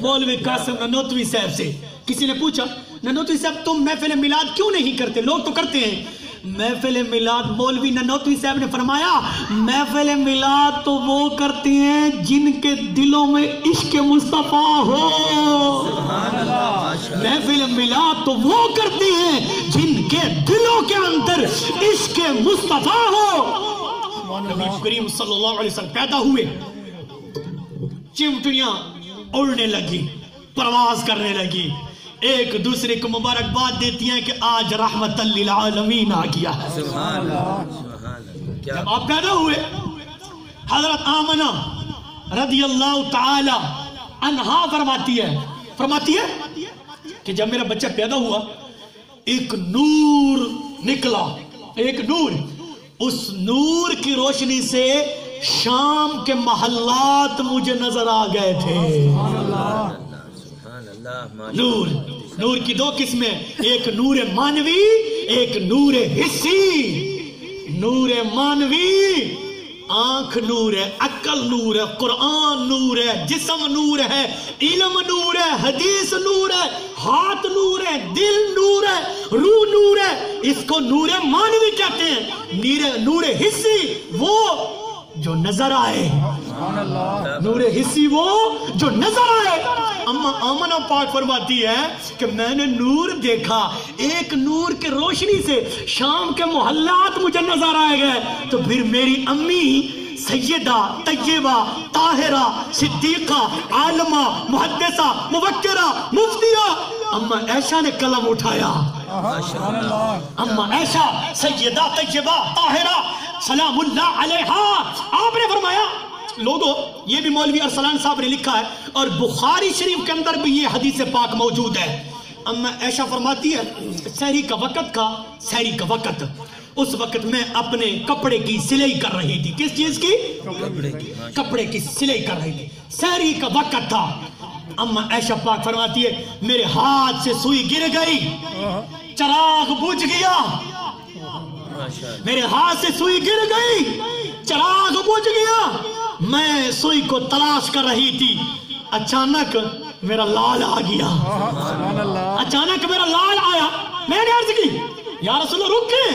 مولوی قاسم ننوتوی صاحب سے کسی نے پوچھا ننوتوی صاحب تم محفل میلاد کیوں نہیں کرتے؟ لوگ تو کرتے ہیں. محفل میلاد مولوی ننوتوی صاحب نے فرمایا محفل میلاد تو وہ کرتے ہیں جن کے دلوں میں عشق مصطفیٰ ہو. محفل میلاد تو وہ کرتے ہیں جن کے دلوں کے اندر عشق مصطفیٰ ہو. نبی کریم صلی اللہ علیہ وسلم پیدا ہوئے، چمٹیاں اڑنے لگی، پرواز کرنے لگی، ایک دوسرے کو مبارکباد دیتی ہیں کہ آج رحمت للعالمین آ گیا ہے. جب آپ پیدا ہوئے، حضرت آمنہ رضی اللہ تعالی عنہا فرماتی ہے کہ جب میرا بچہ پیدا ہوا ایک نور نکلا، ایک نور، اس نور کی روشنی سے شام کے محلات مجھے نظر آ گئے تھے. نور کی 2 قسمیں، ایک نور مانوی، ایک نور حسی. نور مانوی آنکھ نور ہے، عقل نور ہے، قرآن نور ہے، جسم نور ہے، علم نور ہے، حدیث نور ہے، ہاتھ نور ہے، دل نور ہے، روح نور ہے. اس کو نور مانوی کہتے ہیں. نور حسی وہ جو نظر آئے. نور حسی وہ جو نظر آئے. اما آمنہ پاک فرماتی ہے کہ میں نے نور دیکھا، ایک نور کے روشنی سے شام کے محلات مجھے نظر آئے گئے. تو پھر میری امی سیدہ طیبہ طاہرہ صدیقہ عالمہ محدثہ مفکرہ مفتیہ اما عائشہ نے قلم اٹھایا. اما عائشہ سیدہ طیبہ طاہرہ سلام اللہ علیہا، آپ نے فرمایا لوگوں، یہ بھی مولوی ارسلان صاحب نے لکھا ہے اور بخاری شریف کے اندر بھی یہ حدیث پاک موجود ہے. اما عائشہ فرماتی ہے سحری کا وقت، اس وقت میں اپنے کپڑے کی سلائی کر رہی تھی. کس چیز کی؟ کپڑے کی سلائی کر رہی تھی. سحری کا وقت تھا. اما عائشہ پاک فرماتی ہے میرے ہاتھ سے سوئی گر گئی، چراغ بجھ گیا. میرے ہاتھ سے سوئی گر گئی، چراغ بجھ گیا. میں سوئی کو تلاش کر رہی تھی، اچانک میرا لال آ گیا. اچانک میرا لال آیا. میں نے عرض کی یا رسول اللہ رکیں،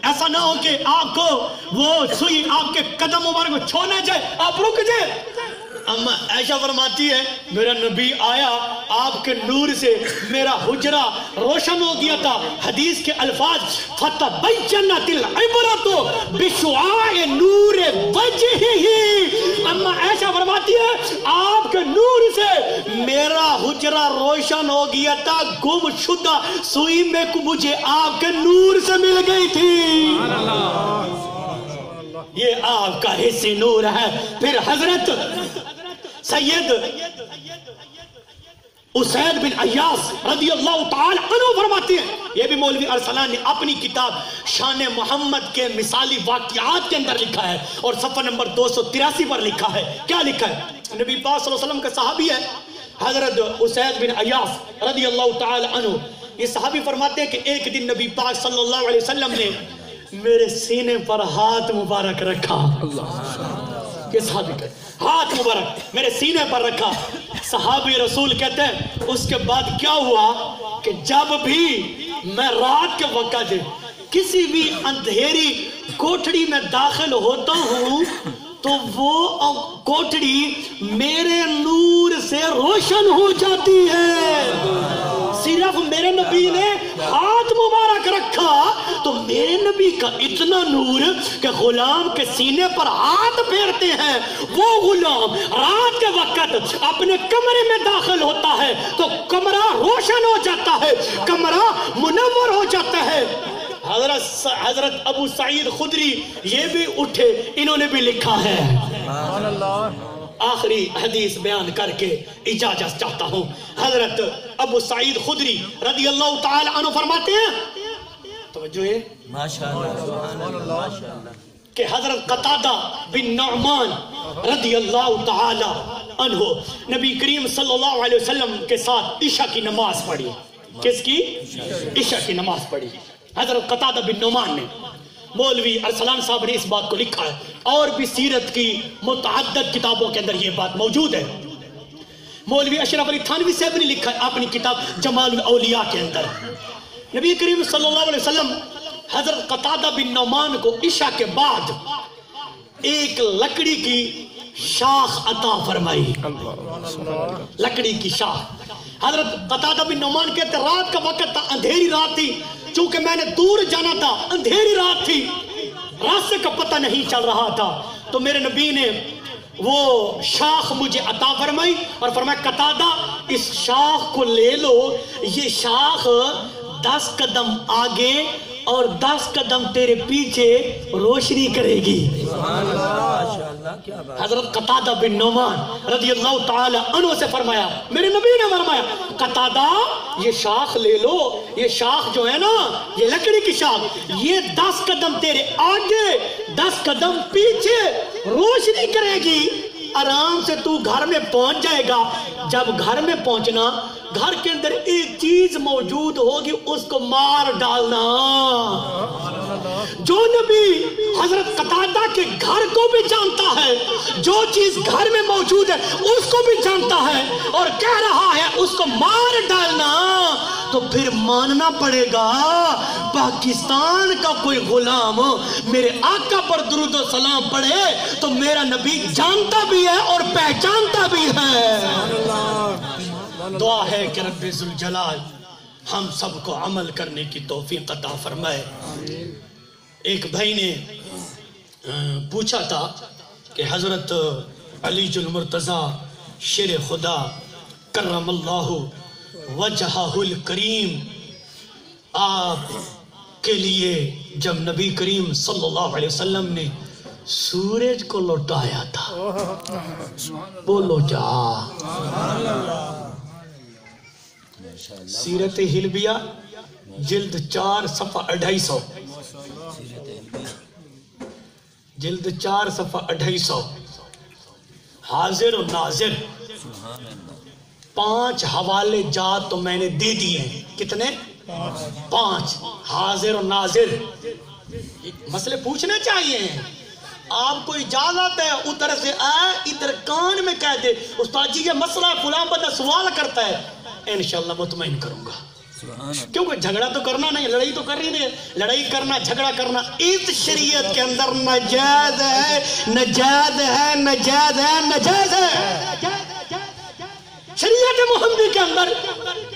ایسا نہ ہو کہ آپ کو وہ سوئی آپ کے قدم مبارک کو چھوڑنا جائے، آپ رک جائے. اما عائشہ فرماتی ہے میرا نبی آیا، آپ کے نور سے میرا حجرہ روشن ہو گیا تھا. حدیث کے الفاظ فَتَبَيَّنَتِ الْعِبْرَةُ بِشُعَاعِ نُورِ وَجْهِهِ. اما عائشہ فرماتی ہے آپ کے نور سے میرا حجرہ روشن ہو گیا تھا، گم شدہ سوئی میں مجھے آپ کے نور سے مل گئی تھی. یہ آپ کا حصہ نور ہے. پھر حضرت سید اسید بن عیاس رضی اللہ تعالی عنہ فرماتی ہیں، یہ بھی مولوی ارسلان نے اپنی کتاب شان محمد کے مثالی واقعات کے اندر لکھا ہے اور صفحہ نمبر 283 پر لکھا ہے. کیا لکھا ہے؟ نبی پاک صلی اللہ علیہ وسلم کا صحابی ہے حضرت اسید بن عیاس رضی اللہ تعالی عنہ. یہ صحابی فرماتے ہیں کہ ایک دن نبی پاک صلی اللہ علیہ وسلم نے میرے سینے پر ہاتھ مبارک رکھا. کس صحابی کا ہاتھ مبارک میرے سینے پر رکھا. صحابی رسول کہتے ہیں اس کے بعد کیا ہوا کہ جب بھی میں رات کے وقت کسی بھی اندھیری کوٹڑی میں داخل ہوتا ہوں تو وہ کوٹڑی میرے نور سے روشن ہو جاتی ہے. صرف میرے نبی نے ہاتھ مبارک رکھا تو میرے نبی کا اتنا نور کہ غلام کے سینے پر ہاتھ پھیرتے ہیں، وہ غلام رات کے وقت اپنے کمرے میں داخل ہوتا ہے تو کمرہ روشن ہو جاتا ہے، کمرہ منور ہو جاتا ہے۔ حضرت ابو سعید خدری یہ بھی اٹھے، انہوں نے بھی لکھا ہے۔ آخری حدیث بیان کر کے اجازت چاہتا ہوں۔ حضرت ابو سعید خدری رضی اللہ تعالی عنہ فرماتے ہیں، توجہ ہے کہ حضرت قتادہ بن نعمان رضی اللہ تعالی عنہ نبی کریم صلی اللہ علیہ وسلم کے ساتھ عشاء کی نماز پڑھی۔ کس کی؟ عشاء کی نماز پڑھی۔ حضرت قتادہ بن نعمان نے، مولوی ارسلان صاحب نے اس بات کو لکھا ہے، اور بھی سیرت کی متعدد کتابوں کے اندر یہ بات موجود ہے۔ مولوی اشرف علی تھانوی صاحب نے لکھا ہے اپنی کتاب جمال الاولیاء کے اندر، نبی کریم صلی اللہ علیہ وسلم حضرت قتادہ بن نعمان کو عشاء کے بعد ایک لکڑی کی شاخ عطا فرمائی، لکڑی کی شاخ۔ حضرت قتادہ بن نعمان کہتے رات کا وقت تھا، اندھیری رات تھی، چونکہ میں نے دور جانا تھا، اندھیری رات تھی، راستے کا پتہ نہیں چل رہا تھا، تو میرے نبی نے وہ شاخ مجھے عطا فرمائی اور فرمایا قتادہ اس شاخ کو لے لو، یہ شاخ 10 قدم آگے اور 10 قدم تیرے پیچھے روشنی کرے گی۔ حضرت قتادہ بن نعمان رضی اللہ تعالی عنہ سے فرمایا، میرے نبی نے فرمایا قتادہ یہ شاخ لے لو، یہ شاخ جو ہے نا، یہ لکڑی کی شاخ، یہ 10 قدم تیرے آگے 10 قدم پیچھے روشنی کرے گی، آرام سے تو گھر میں پہنچ جائے گا۔ جب گھر میں پہنچنا، گھر کے اندر ایک چیز موجود ہوگی، اس کو مار ڈالنا۔ جو نبی حضرت قتادہ کے گھر کو بھی جانتا ہے، جو چیز گھر میں موجود ہے اس کو بھی جانتا ہے، اور کہہ رہا ہے اس کو مار ڈالنا، تو پھر ماننا پڑے گا پاکستان کا کوئی غلام میرے آقا پر درود و سلام پڑھے تو میرا نبی جانتا بھی ہے اور پہچانتا بھی ہے۔ دعا ہے کہ رب ذوالجلال ہم سب کو عمل کرنے کی توفیق عطا فرمائے۔ ایک بھائی نے پوچھا تھا کہ حضرت علی المرتضیٰ شیر خدا کرم اللہ وجہہ الکریم آپ کے لیے جب نبی کریم صلی اللہ علیہ وسلم نے سورج کو لوٹایا تھا، بولو جا، سیرت حلبیہ جلد 4 صفحہ 250، جلد 4 صفحہ 250، حاضر و ناظر 5 حوالے جات تو میں نے دے دیے ہیں۔ کتنے؟ 5 حاضر و ناظر۔ مسئلے پوچھنے چاہیے ہیں، آپ کو اجازت ہے ادھر سے آئے ادھر کان میں کہہ دے استاد جی یہ مسئلہ فلاں بندہ سوال کرتا ہے، انشاءاللہ مطمئن کروں گا، کیونکہ جھگڑا تو کرنا نہیں، لڑائی تو کرنی نہیں، لڑائی کرنا جھگڑا کرنا اس شریعت کے اندر ناجائز ہے، ناجائز ہے، ناجائز ہے، ناجائز ہے۔ شریعت محمدی کے اندر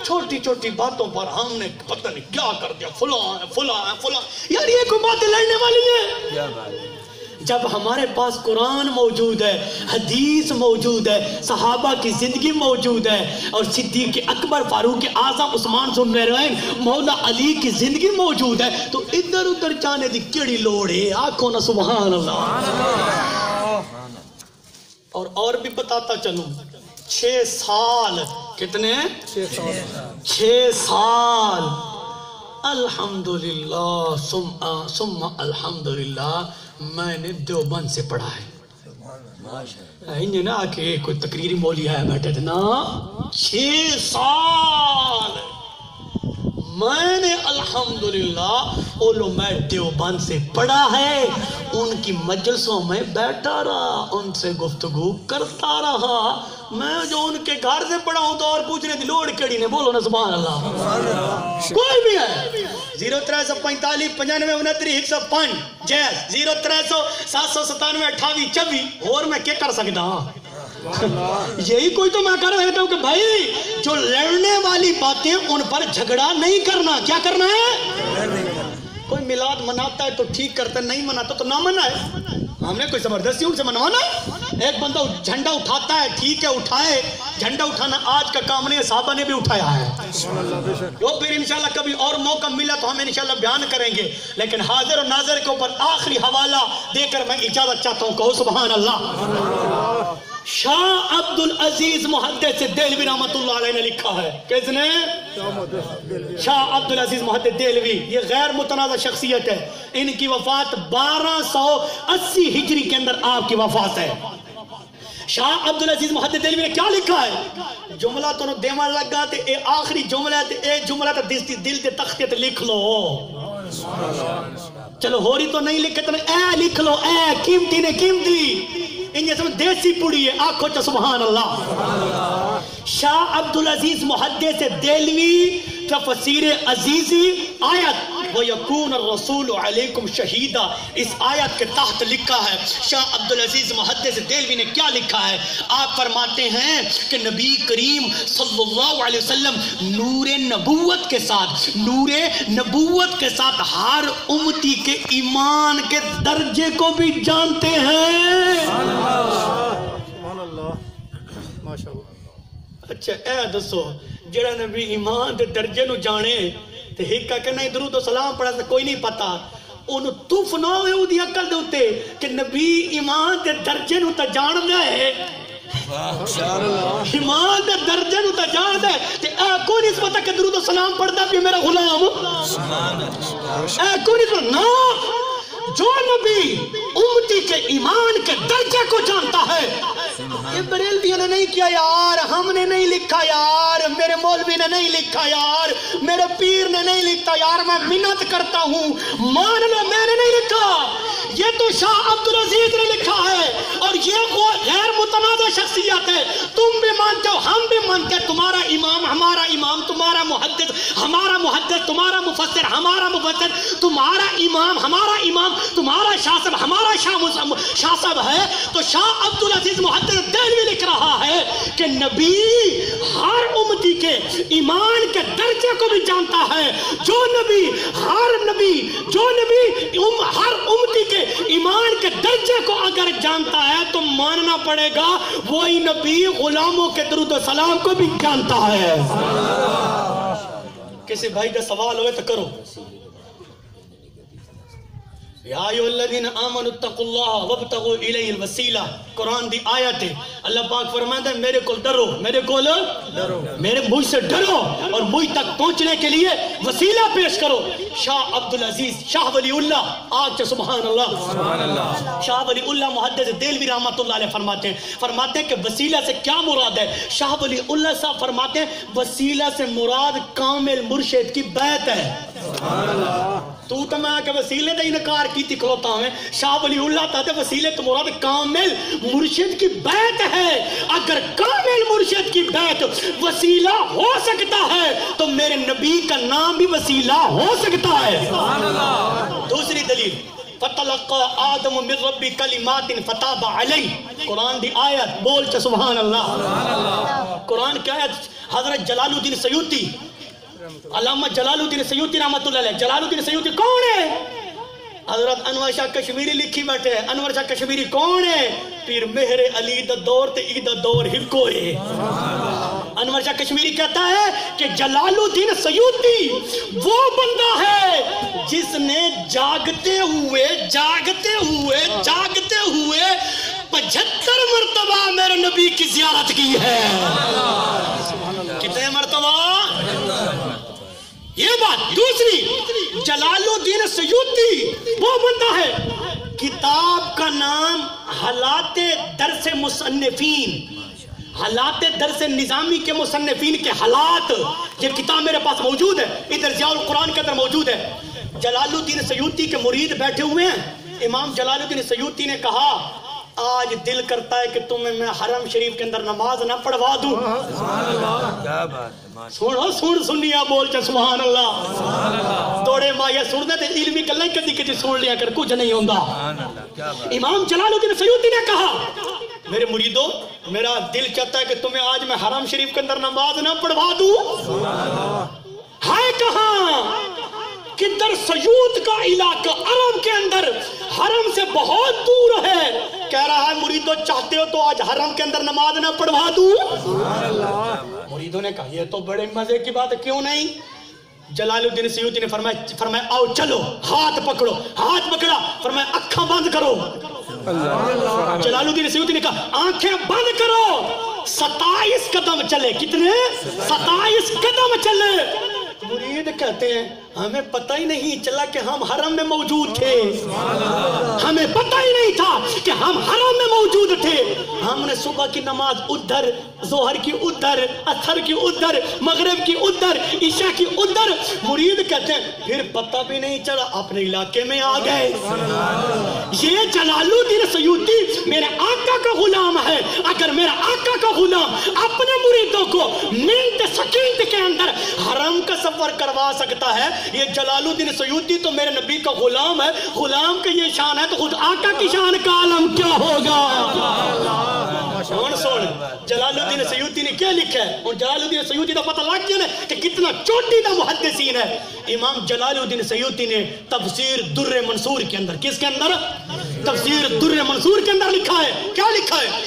چھوٹی چھوٹی باتوں پر ہم نے پتہ نہیں کیا کر دیا، فلاں ہے فلاں ہے فلاں، یار یہ کوئی باتیں لڑنے والی ہیں؟ جب ہمارے پاس قرآن موجود ہے، حدیث موجود ہے، صحابہ کی زندگی موجود ہے، اور صدیق اکبر، فاروق اعظم، عثمان ذو النورین، مولا علی کی زندگی موجود ہے، تو ادھر ادھر جانے دی کیڑی لوڑ ہے؟ آنکھوں نہ سبحان اللہ۔ اور بھی بتاتا چلوں، 6 سال، کتنے؟ 6 سال الحمدللہ ثم الحمدللہ میں نے دیوبند سے پڑھا ہے۔ انہیں نہ کہ کوئی تقریری مولی ہے بیٹھے تھے نا، 6 سال میں نے الحمدللہ علماء دیوبند سے پڑھا ہے، ان کی مجلسوں میں بیٹھا رہا، ان سے گفتگو کرتا رہا، میں جو ان کے گھر سے پڑھا ہوں تو اور پوچھنے کی لوڑ کڑی نے، بولو نا سبحان اللہ۔ کوئی بھی ہے 0345 95 29 105 جیس 0300 797 28 24، اور میں کیا کر سکتا ہوں؟ یہی کوئی تو میں کر رہتا ہوں کہ بھائی جو لڑنے والی باتیں ان پر جھگڑا نہیں کرنا، کیا کرنا ہے؟ کوئی میلاد مناتا ہے تو ٹھیک کرتا ہے، نہیں مناتا تو نہ منائے. ہم نے کوئی زبردستی ان سے منوانا؟ ایک بندہ جھنڈا اٹھاتا ہے، ٹھیک ہے اٹھائے. جھنڈا اٹھانا آج کا کام نہیں ہے، صحابہ نے بھی اٹھایا ہے. وہ پھر انشاءاللہ کبھی اور موقع ملا تو ہم انشاءاللہ بیان کریں گے. لیکن حاضر و ناظر کے اوپر آخری حوالہ دے کر میں اجازت چاہتا ہوں. کہو سبحان اللہ. شاہ عبد العزیز محدث دہلوی رحمۃ اللہ علیہ نے لکھا ہے. کس نے؟ شاہ عبد العزیز محدث دہلوی. یہ غیر متنازع شخصیت ہے. ان کی وفات 1280 ہجری کے اندر آپ کی وفات ہے. شاہ عبد العزیز محدث دہلوی نے کیا لکھا ہے؟ جملہ تو دیوان لگا تے اے آخری جملہ تے اے جملہ تے دل تے تختے تے لکھ لو. چلو ہو رہی تو نہیں لکھے تو اے لکھ لو. اے قیمتی نے قیمتی ان جیسے دیسی پوڑی ہے. آنکھو چا سبحان اللہ. شاہ عبد العزیز محدث دہلوی تفسیر عزیزی آیت وَيَكُونَ الرَّسُولُ عَلَيْكُمْ شَهِيدًا، اس آیت کے تحت لکھا ہے. شاہ عبد العزیز محدث دہلوی نے کیا لکھا ہے؟ آپ فرماتے ہیں کہ نبی کریم صلی اللہ علیہ وسلم نور نبوت کے ساتھ ہر امتی کے ایمان کے درجے کو بھی جانتے ہیں. سبحان اللہ ماشاءاللہ. اچھا اے دسو جڑا نبی ایمان دے درجے نو جانے تے ہکا کہ نہیں درود و سلام پڑھا کوئی نہیں پتا، انہوں توف نہ ہوئے او دی عقل دے ہوتے کہ نبی ایمان دے درجے نو تا جان دے. ایمان دے درجے نو تا جان دے تے اے کوئی نہیں پتا کہ درود و سلام پڑھتا بھی میرا غلام. اے کوئی نہیں نا جو نبی امتی کے ایمان کے درجے کو جانتا ہے. یہ بریلویوں نے نہیں کیا یار، ہم نے نہیں لکھا یار، میرے مولوی نے نہیں لکھا یار، میرے پیر نے نہیں لکھا یار، میں منت کرتا ہوں مان لو میں نے نہیں لکھا. یہ تو شاہ عبد العزیز نے لکھا ہے اور یہ وہ غیر متنازع شخصیت ہے. تم بھی مانتے ہو، ہم بھی مانتے ہیں. تمہارا امام ہمارا امام، تمہارا محدث ہمارا محدث، تمہارا مفسر ہمارا مفسر، تمہارا امام ہمارا امام، تمہارا شاہ صاحب ہمارا شاہ صاحب ہے. تو شاہ عبد العزیز محدث دہلوی لکھ رہا ہے کہ نبی ہر امتی کے ایمان کے درجے کو بھی جانتا ہے. جو نبی ہر امتی کے ایمان کے درجے کو اگر جانتا ہے تو ماننا پڑے گا وہی نبی غلاموں کے درود و سلام کو بھی جانتا ہے. کسی بھائی کا سوال ہوئے تو کرو. یا ایھا الذین آمنوا اتقوا اللہ وابتغوا الیہ الوسیلہ. قرآن دی آیت ہے. اللہ پاک فرماتا ہے میرے کو ڈرو، میرے مجھ سے ڈرو اور مجھ تک پہنچنے کے لیے وسیلہ پیش کرو. شاہ عبد العزیز شاہ ولی اللہ آج سبحان اللہ. شاہ ولی اللہ محدث دہلوی رحمۃ اللہ علیہ فرماتے ہیں کہ وسیلہ سے کیا مراد ہے. شاہ ولی اللہ صاحب فرماتے ہیں وسیلہ سے مراد کامل مرشد کی بیعت ہے. تو میں کہ وسیلے دا انکار کی کھلوتا ہوں. شاہ ولی اللہ تھا وسیلے تو مراد کامل مرشد کی بیعت ہے. اگر کامل مرشد کی بیعت وسیلہ ہو سکتا ہے تو میرے نبی کا نام بھی وسیلہ ہو سکتا ہے. دوسری دلیل فَتَلَقَّى آدَمُ مِن رَبِّ كَلِمَاتٍ فَتَابَ عَلَيْهِ. قرآن دی آیت بول چا سبحان اللہ. قرآن کی آیت حضرت جلال الدین سیوطی علامہ جلال الدین سیوطی رحمت اللہ علیہ. جلال الدین سیوطی کون ہے؟ حضرت انور شاہ کشمیری لکھی بیٹھے. انور شاہ کشمیری کون ہے؟ پیر مہر علی دا دور تے ای دا دور ہکو ہے. انور شاہ کشمیری کہتا ہے کہ جلال الدین سیوطی وہ بندہ ہے جس نے جاگتے ہوئے 75 مرتبہ میرے نبی کی زیارت کی ہے. کتنے مرتبہ؟ یہ بات. دوسری جلال الدین سیوطی وہ بندہ ہے کتاب کا نام حالات درس مصنفین، حالات درس نظامی کے مصنفین کے حالات. یہ کتاب میرے پاس موجود ہے، ادھر ضیاء القرآن کے اندر موجود ہے. جلال الدین سیوطی کے مرید بیٹھے ہوئے ہیں. امام جلال الدین سیوطی نے کہا آج دل کرتا ہے کہ تمہیں میں حرم شریف کے اندر نماز نہ پڑھوا دوں. کیا بات سن سنیا بول چا سبحان اللہ. توڑے مایا سننے تے علمی گلاں کدی سن لیا کر کچھ نہیں ہوندا. امام جلال الدین سیوطی نے کہا میرے مریدو میرا دل چاہتا ہے کہ تمہیں آج میں حرم شریف کے اندر نماز نہ پڑھوا دوں. ہائے کہاں کدھر سیوط کا علاقہ عرب کے اندر حرم سے بہت دور ہے. کہہ رہا ہے مریدوں چاہتے ہو تو آج حرم کے اندر نماز نہ پڑھوا دوں. مریدوں نے کہا یہ تو بڑے مزے کی بات ہے, کیوں نہیں؟ جلال الدین سیوطی نے فرمایا آؤ چلو, ہاتھ پکڑو. ہاتھ پکڑا, فرمایا آنکھیں بند کرو. جلال الدین سیوطی نے کہا آنکھیں بند کرو. 27 قدم چلے. کتنے؟ 27 قدم چلے. مرید کہتے ہیں ہمیں پتہ ہی نہیں چلا کہ ہم حرم میں موجود تھے. ہمیں پتہ ہی نہیں تھا کہ ہم حرم میں موجود تھے. ہم نے صبح کی نماز ادھر, ظہر کی ادھر, عصر کی ادھر, مغرب کی ادھر, عشاء کی ادھر. مرید کہتے ہیں پھر پتہ بھی نہیں چلا, اپنے علاقے میں آ گئے. یہ جلال الدین سیوطی میرے آقا کا غلام ہے. اگر میرا آقا کا غلام اپنے مریدوں کو منٹ سیکنڈ کے اندر حرم کا سفر کروا سکتا ہے, یہ جلال الدین سیوطی تو میرے نبی کا غلام ہے. غلام کا یہ شان ہے تو خود آقا کی شان کا عالم کیا ہوگا. سن جلال الدین سیوطی نے کیا لکھا ہے, اور جلال الدین سیوطی کا پتہ لگ گیا کہ کتنا چوٹی دا محدثین ہے. امام جلال الدین سیوطی نے تفسیر در منصور کے اندر, کس کے اندر؟ تفسیر در منصور کے اندر لکھا ہے. کیا لکھا ہے؟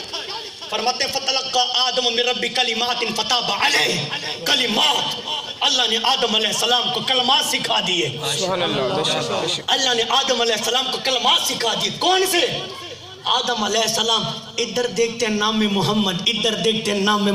فرماتے ہیں فتلقى آدم من رب کلمات فتاب علیہ. کلمات, اللہ نے آدم علیہ السلام کو کلمات سکھا دیے. اللہ نے آدم علیہ السلام کو کلمات سکھا دیے. کون سے؟ آدم علیہ السلام ادھر دیکھتے ہیں نام محمد, ادھر دیکھتے ہیں نام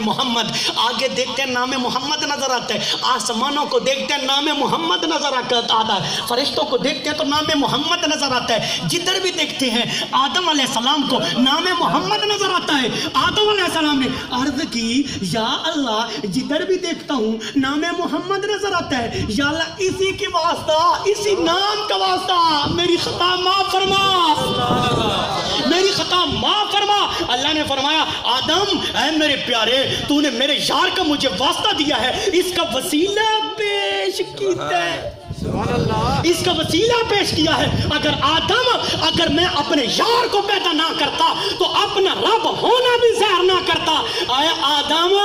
محمد, آگے دیکھتے ہیں نام محمد نظر آتا ہے. آسمانوں کو دیکھتے ہیں نام محمد نظر آتا ہے. فرشتوں کو دیکھتے ہیں تو نام محمد نظر آتا ہے. جدھر بھی دیکھتے ہیں آدم علیہ السلام کو نام محمد نظر آتا ہے. آدم علیہ السلام نے عرض کی یا اللہ جدھر بھی دیکھتا ہوں نام محمد نظر آتا ہے, یا اللہ اسی کی واسطہ, اسی نام کا واسطہ میری خطا معاف فرما, میری خطا معاف فرما. اللہ نے فرمایا آدم اے میرے پیارے, تو نے میرے یار کا مجھے واسطہ دیا ہے, اس کا وسیلہ پیش کیتا ہے. اس کا وسیلہ پیش کیا ہے. اگر میں اپنے یار کو پیدا نہ کرتا تو اپنا رب ہونا بھی ظاہر نہ کرتا. اے آدم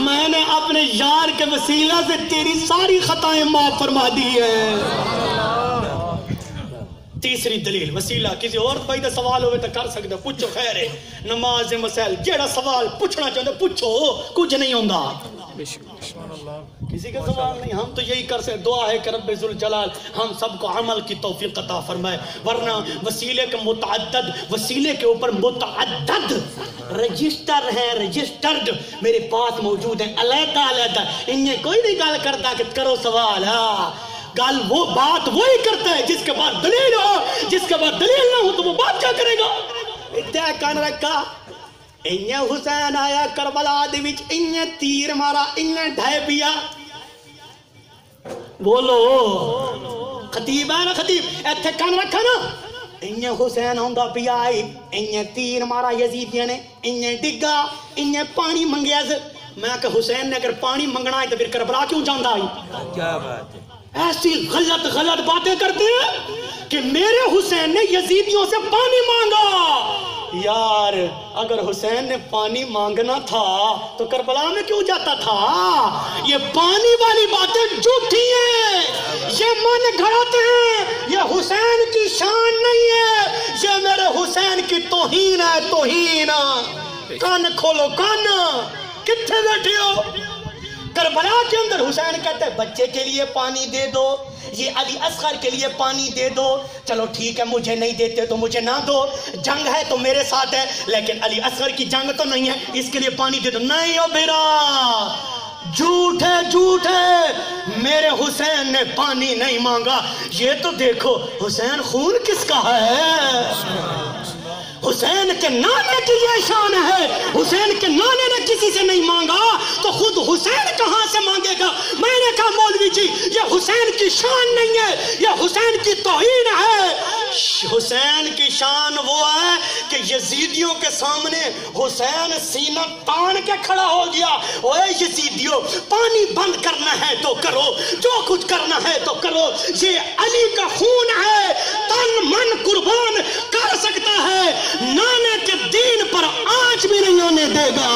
میں نے اپنے یار کے وسیلہ سے تیری ساری خطائیں معاف فرما دی ہے. تیسری دلیل وسیلہ. کسی اور بھائی دا سوال ہوئے تو کر سکتے, پوچھو, خیر ہے. نماز مسائل جیڑا سوال پوچھنا چاہتے پوچھو, کچھ نہیں ہوندہ. کسی کا سوال نہیں. ہم تو یہی کر سکتے, دعا ہے کہ رب ذوالجلال ہم سب کو عمل کی توفیق عطا فرمائے. ورنہ وسیلے کے متعدد, وسیلے کے اوپر متعدد رجسٹر ہیں, رجسٹرڈ میرے پاس موجود ہیں علیحدہ علیحدہ. انہیں کوئی نہیں گال کرتا کہ کرو سوال. گال وہ بات وہی کرتا ہے جس کے بعد دلیل ہو, جس کے بعد دلیل نہ ہو تو وہ بات کیا کرے گا. اتنا کان رکھا انہیں حسین آیا کربلا دے وچ, انہیں تیر مارا, انہیں ڈھائے پیا. بولو خطیب ہے نا, خطیب ایتھے کان رکھا نا. انہیں حسین ہوندہ پیا آئی, انہیں تیر مارا یزیدیاں نے, انہیں ڈگا, انہیں پانی منگیا. میں کہ حسین نے اگر پانی منگنا ہے تو پھر کربلا کیوں جاندہ آئی. کیا بات ہے, ایسی غلط باتیں کرتے ہیں کہ میرے حسین نے یزیدیوں سے پانی مانگا. یار اگر حسین نے پانی مانگنا تھا تو کربلا میں کیوں جاتا تھا. یہ پانی والی باتیں جھوٹی ہیں, یہ من گھڑاتے ہیں, یہ حسین کی شان نہیں ہے, یہ میرے حسین کی توہین ہے. توہین. کان کھولو کان, کتنے بیٹھے ہو. کربلا کے اندر حسین کہتا ہے بچے کے لیے پانی دے دو, یہ علی اصغر کے لیے پانی دے دو. چلو ٹھیک ہے, مجھے نہیں دیتے تو مجھے نہ دو, جنگ ہے تو میرے ساتھ ہے, لیکن علی اصغر کی جنگ تو نہیں ہے, اس کے لیے پانی دے دو. نہیں ہو بیرا, جھوٹ ہے, جھوٹ ہے, میرے حسین نے پانی نہیں مانگا. یہ تو دیکھو حسین خون کس کا ہے. حسین کے نانے کی یہ شان ہے, حسین کے نانے نے کسی سے نہیں مانگا تو خود حسین کہاں سے مانگے گا. میں نے کہا مولوی جی یہ حسین کی شان نہیں ہے, یہ حسین کی توہین ہے. حسین کی شان وہ ہے کہ یزیدیوں کے سامنے حسین سینہ تان کے کھڑا ہو گیا. اوے یزیدیوں, پانی بند کرنا ہے تو کرو, جو کچھ کرنا ہے تو کرو, یہ علی کا خون ہے, تن من قربان کر سکتا ہے, نانے کے دین پر آنچ بھی نہیں ہونے دے گا.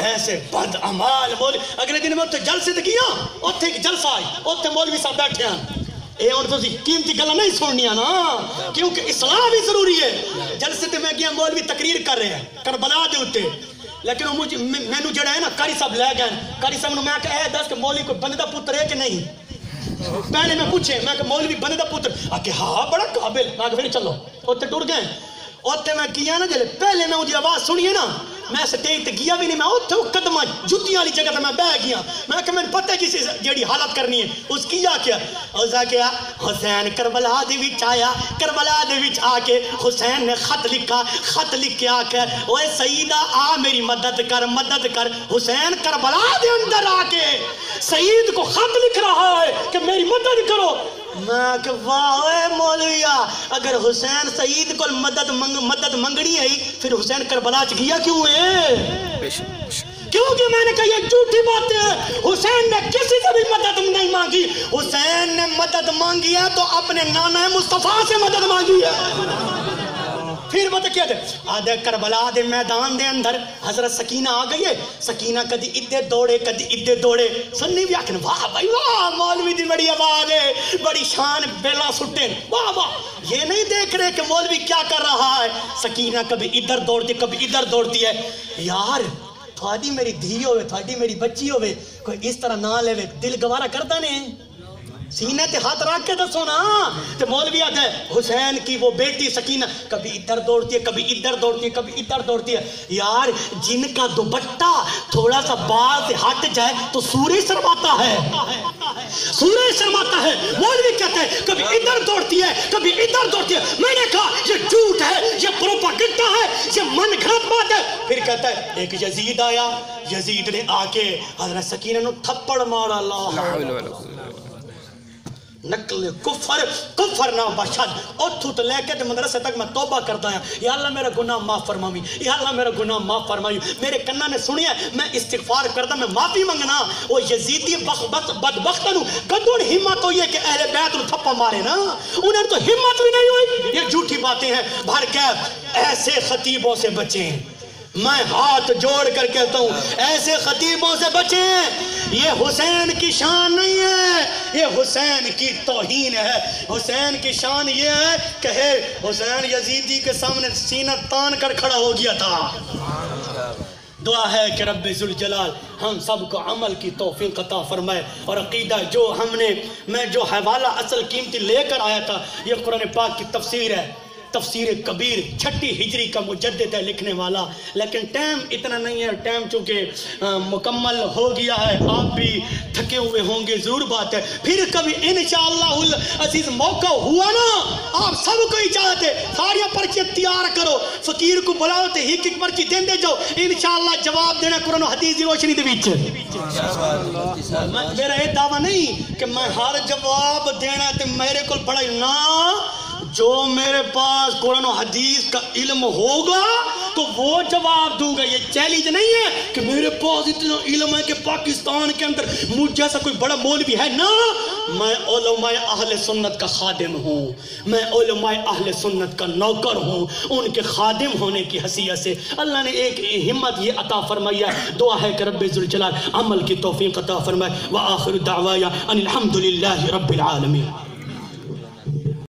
ایسے بد عمال مولوی اگلے دن میں جلسے تے گیا اوتھے ایک جلسہ آئی اوتھے مولوی صاحب بیٹھے ہیں اے اور تو قیمتی گلاں نہیں سننیاں نا کیونکہ اصلاح بھی ضروری ہے جلسے تے میں گیا مولوی تقریر کر رہے ہیں کربلا دے اوتے لیکن مجھے مینوں جڑا ہے نا قاری صاحب لے گئے قاری صاحب نے میں کہا اے دس کہ مولوی کوئی بندے دا پتر ہے کہ نہیں پہلے میں پوچھے میں کہ مولوی بندے دا پتر کہ ہاں بڑا قابل میں کہ پھر چلو اوتے ٹر گئے اوتے میں کیا نا جلے پہلے میں اودی آواز سنیے نا میں سٹیج تے گیا بھی نہیں میں اوتھے قدمہ جُتیاں والی جگہ تے میں بیٹھ گیا میں کہ میں پتہ کسی جڑی حالت کرنی ہے اس کیا اس کیا حسین کربلا دے وچ آیا کربلا دے وچ آ کے حسین نے خط لکھا خط لکھ کے آکھے اوے سیدہ آ میری مدد کر حسین کربلا دے اندر آ کے سید کو خط لکھ رہا ہے کہ میری مدد کرو میں کہ واہ مولویا اگر حسین سعید کو مدد منگنی ہے پھر حسین کربلا چ گیا کیوں ہے کیونکہ میں نے کہا یہ جھوٹی باتیں ہیں حسین نے کسی سے بھی مدد نہیں مانگی حسین نے مدد مانگی ہے تو اپنے نانا مصطفیٰ سے مدد مانگی ہے پھر بتا کیا تھے آدھے کربلا دے میدان دے اندر حضرت سکینہ آ گئی ہے سکینہ کدی ادھے دوڑے کدی ادھے دوڑے سننی بھی آکھن واہ بھائی واہ مولوی دی بڑی آواز ہے بڑی شان بیلا سٹے واہ واہ یہ نہیں دیکھ رہے کہ مولوی کیا کر رہا ہے سکینہ کبھی ادھر دوڑتی کبھی ادھر دوڑتی ہے یار تھوڑی میری دھی ہوئے تھوڑی میری بچی ہوئے کوئی اس طرح نہ لے دل گوارا کرتا نہیں سینے تے ہاتھ رکھ کے دسو نا تے مولوی آتا ہے حسین کی وہ بیٹی سکینہ کبھی ادھر دوڑتی ہے کبھی ادھر دوڑتی ہے کبھی ادھر دوڑتی ہے یار جن کا دوپٹہ تھوڑا سا بال سے ہٹ جائے تو سورج شرماتا ہے سورج شرماتا ہے مولوی کہتا ہے کبھی ادھر دوڑتی ہے کبھی ادھر دوڑتی ہے میں نے کہا یہ جھوٹ ہے یہ پروپاگنڈا ہے یہ من گھڑت بات ہے پھر کہتا ہے ایک یزید آیا یزید نے آ کے حضرت سکینہ نو تھپڑ مارا اللہ نقل کفر نہ بشد اتھو تو لے کے مدرسے تک میں توبہ کرتا ہوں یا اللہ میرا گناہ معاف فرمائی یا اللہ میرا گناہ معاف فرمائی میرے کنہ نے سنی ہے میں استغفار کرتا میں معافی منگنا وہ یزیدی بدبخت نو کدون ہمت ہوئی ہے کہ اہل بیت نو تھپا مارے نا انہیں تو ہمت بھی نہیں ہوئی یہ جھوٹی باتیں ہیں بھر کے ایسے خطیبوں سے بچیں میں ہاتھ جوڑ کر کہتا ہوں ایسے خطیبوں سے بچیں یہ حسین کی شان نہیں ہے یہ حسین کی توہین ہے حسین کی شان یہ ہے کہ حسین یزیدی کے سامنے سینہ تان کر کھڑا ہو گیا تھا دعا ہے کہ رب ذوالجلال ہم سب کو عمل کی توفیق عطا فرمائے اور عقیدہ جو میں جو حوالہ اصل قیمتی لے کر آیا تھا یہ قرآن پاک کی تفسیر ہے تفسیر کبیر 6 ہجری کا مجدد ہے لکھنے والا لیکن ٹائم اتنا نہیں ہے ٹائم چونکہ مکمل ہو گیا ہے آپ بھی تھکے ہوئے ہوں گے ضرور بات ہے پھر کبھی انشاءاللہ العزیز موقع ہوا نا آپ سب کو اجازت ہے ساریاں پرچیاں تیار کرو فقیر کو بلاؤ تے ایک ایک پرچی دین دے جاؤ انشاءاللہ جواب دینا قرآن و حدیث دی روشنی دے وچ میرا یہ دعویٰ نہیں کہ میں ہر جواب دینا تے میرے کو بڑا نا جو میرے پاس قرآن و حدیث کا علم ہوگا تو وہ جواب دوں گا یہ چیلنج نہیں ہے کہ میرے پاس اتنا علم ہے کہ پاکستان کے اندر مجھ جیسا کوئی بڑا مولوی ہے نا میں علماء اہل سنت کا خادم ہوں میں علماء اہل سنت کا نوکر ہوں ان کے خادم ہونے کی حیثیت سے اللہ نے ایک ہمت یہ عطا فرمایا دعا ہے کہ رب ذوالجلال عمل کی توفیق عطا فرمائے وآخر دعوایا ان الحمدللہ رب العالمین